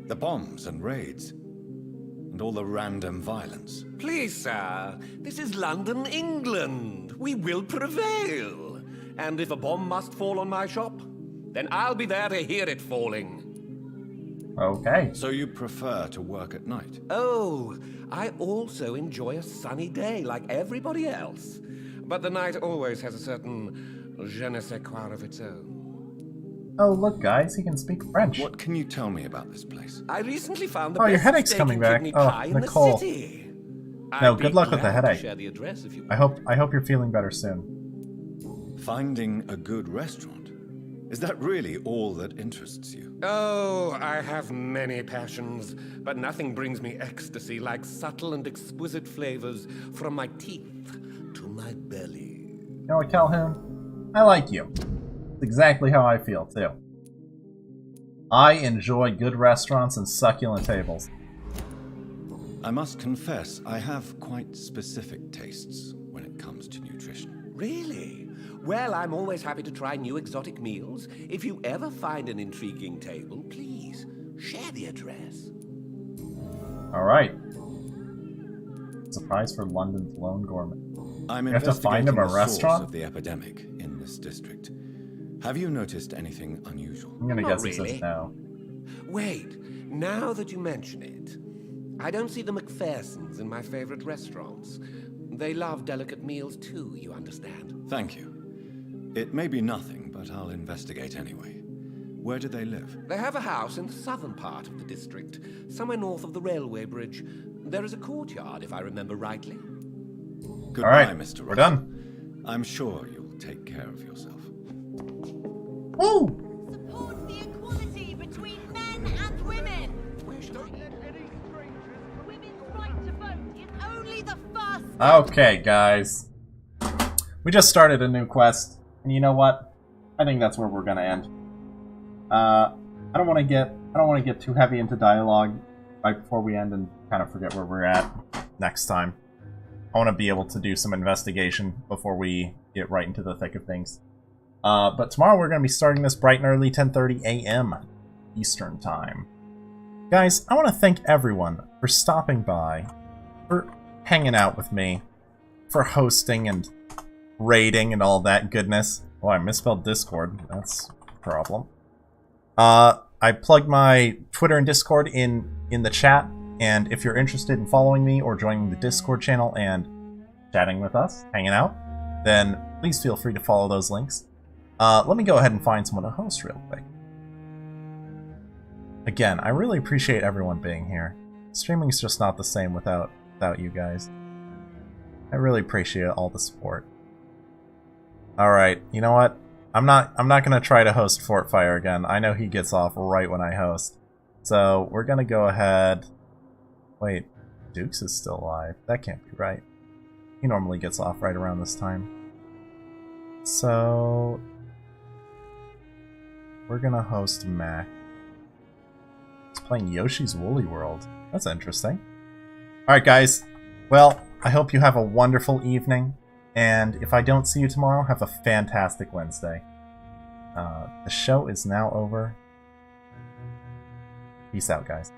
The bombs and raids? And all the random violence?
Please, sir, this is London, England. We will prevail. And if a bomb must fall on my shop, then I'll be there to hear it falling.
Okay.
So you prefer to work at night?
Oh, I also enjoy a sunny day like everybody else. But the night always has a certain je ne sais quoi of its own.
Oh, look, guys, he can speak French.
What can you tell me about this place?
I recently found the
Oh, your
best
headache's
steak
coming
and
back.
kidney
Oh,
pie in
Nicole.
the city.
No,
I'd be
good luck with the
glad to
headache.
share the address if you
I hope you're feeling better soon.
Finding a good restaurant? Is that really all that interests you?
Oh, I have many passions, but nothing brings me ecstasy like subtle and exquisite flavors from my teeth to my belly.
You know what, Calhoun? I like you. It's exactly how I feel, too. I enjoy good restaurants and succulent tables.
I must confess, I have quite specific tastes when it comes to nutrition.
Really? Well, I'm always happy to try new exotic meals. If you ever find an intriguing table, please share the address.
Alright. Surprise for London's lone gourmet.
I'm
You have to find him
investigating
a
the
restaurant?
source of the epidemic in this district. Have you noticed anything unusual?
I'm gonna
Not
guess he
really.
says no.
Wait, now that you mention it, I don't see the McPhersons in my favorite restaurants. They love delicate meals too, you understand.
Thank you. It may be nothing, but I'll investigate anyway. Where do they live?
They have a house in the southern part of the district, somewhere north of the railway bridge. There is a courtyard, if I remember rightly.
Goodbye,
All right,
Mr.
we're
Russell.
done.
I'm sure you'll take care of yourself.
Woo!
Support the equality between men and women. Women's right to vote is only the first.
Okay, guys. We just started a new quest, and you know what? I think that's where we're gonna end. I don't want to get too heavy into dialogue right before we end and kind of forget where we're at next time. I want to be able to do some investigation before we get right into the thick of things. But tomorrow we're going to be starting this bright and early 10:30 a.m. Eastern Time. Guys, I want to thank everyone for stopping by, for hanging out with me, for hosting and raiding and all that goodness. Oh, I misspelled Discord. That's a problem. I plugged my Twitter and Discord in the chat, and if you're interested in following me or joining the Discord channel and chatting with us, hanging out, then please feel free to follow those links. Let me go ahead and find someone to host real quick. Again, I really appreciate everyone being here. Streaming is just not the same without you guys. I really appreciate all the support. Alright, you know what? I'm not gonna try to host Fort Fire again. I know he gets off right when I host. So we're gonna go ahead. Wait, Dukes is still alive. That can't be right. He normally gets off right around this time. So we're gonna host Mac. He's playing Yoshi's Woolly World. That's interesting. Alright guys, well, I hope you have a wonderful evening, and if I don't see you tomorrow, have a fantastic Wednesday. The show is now over. Peace out, guys.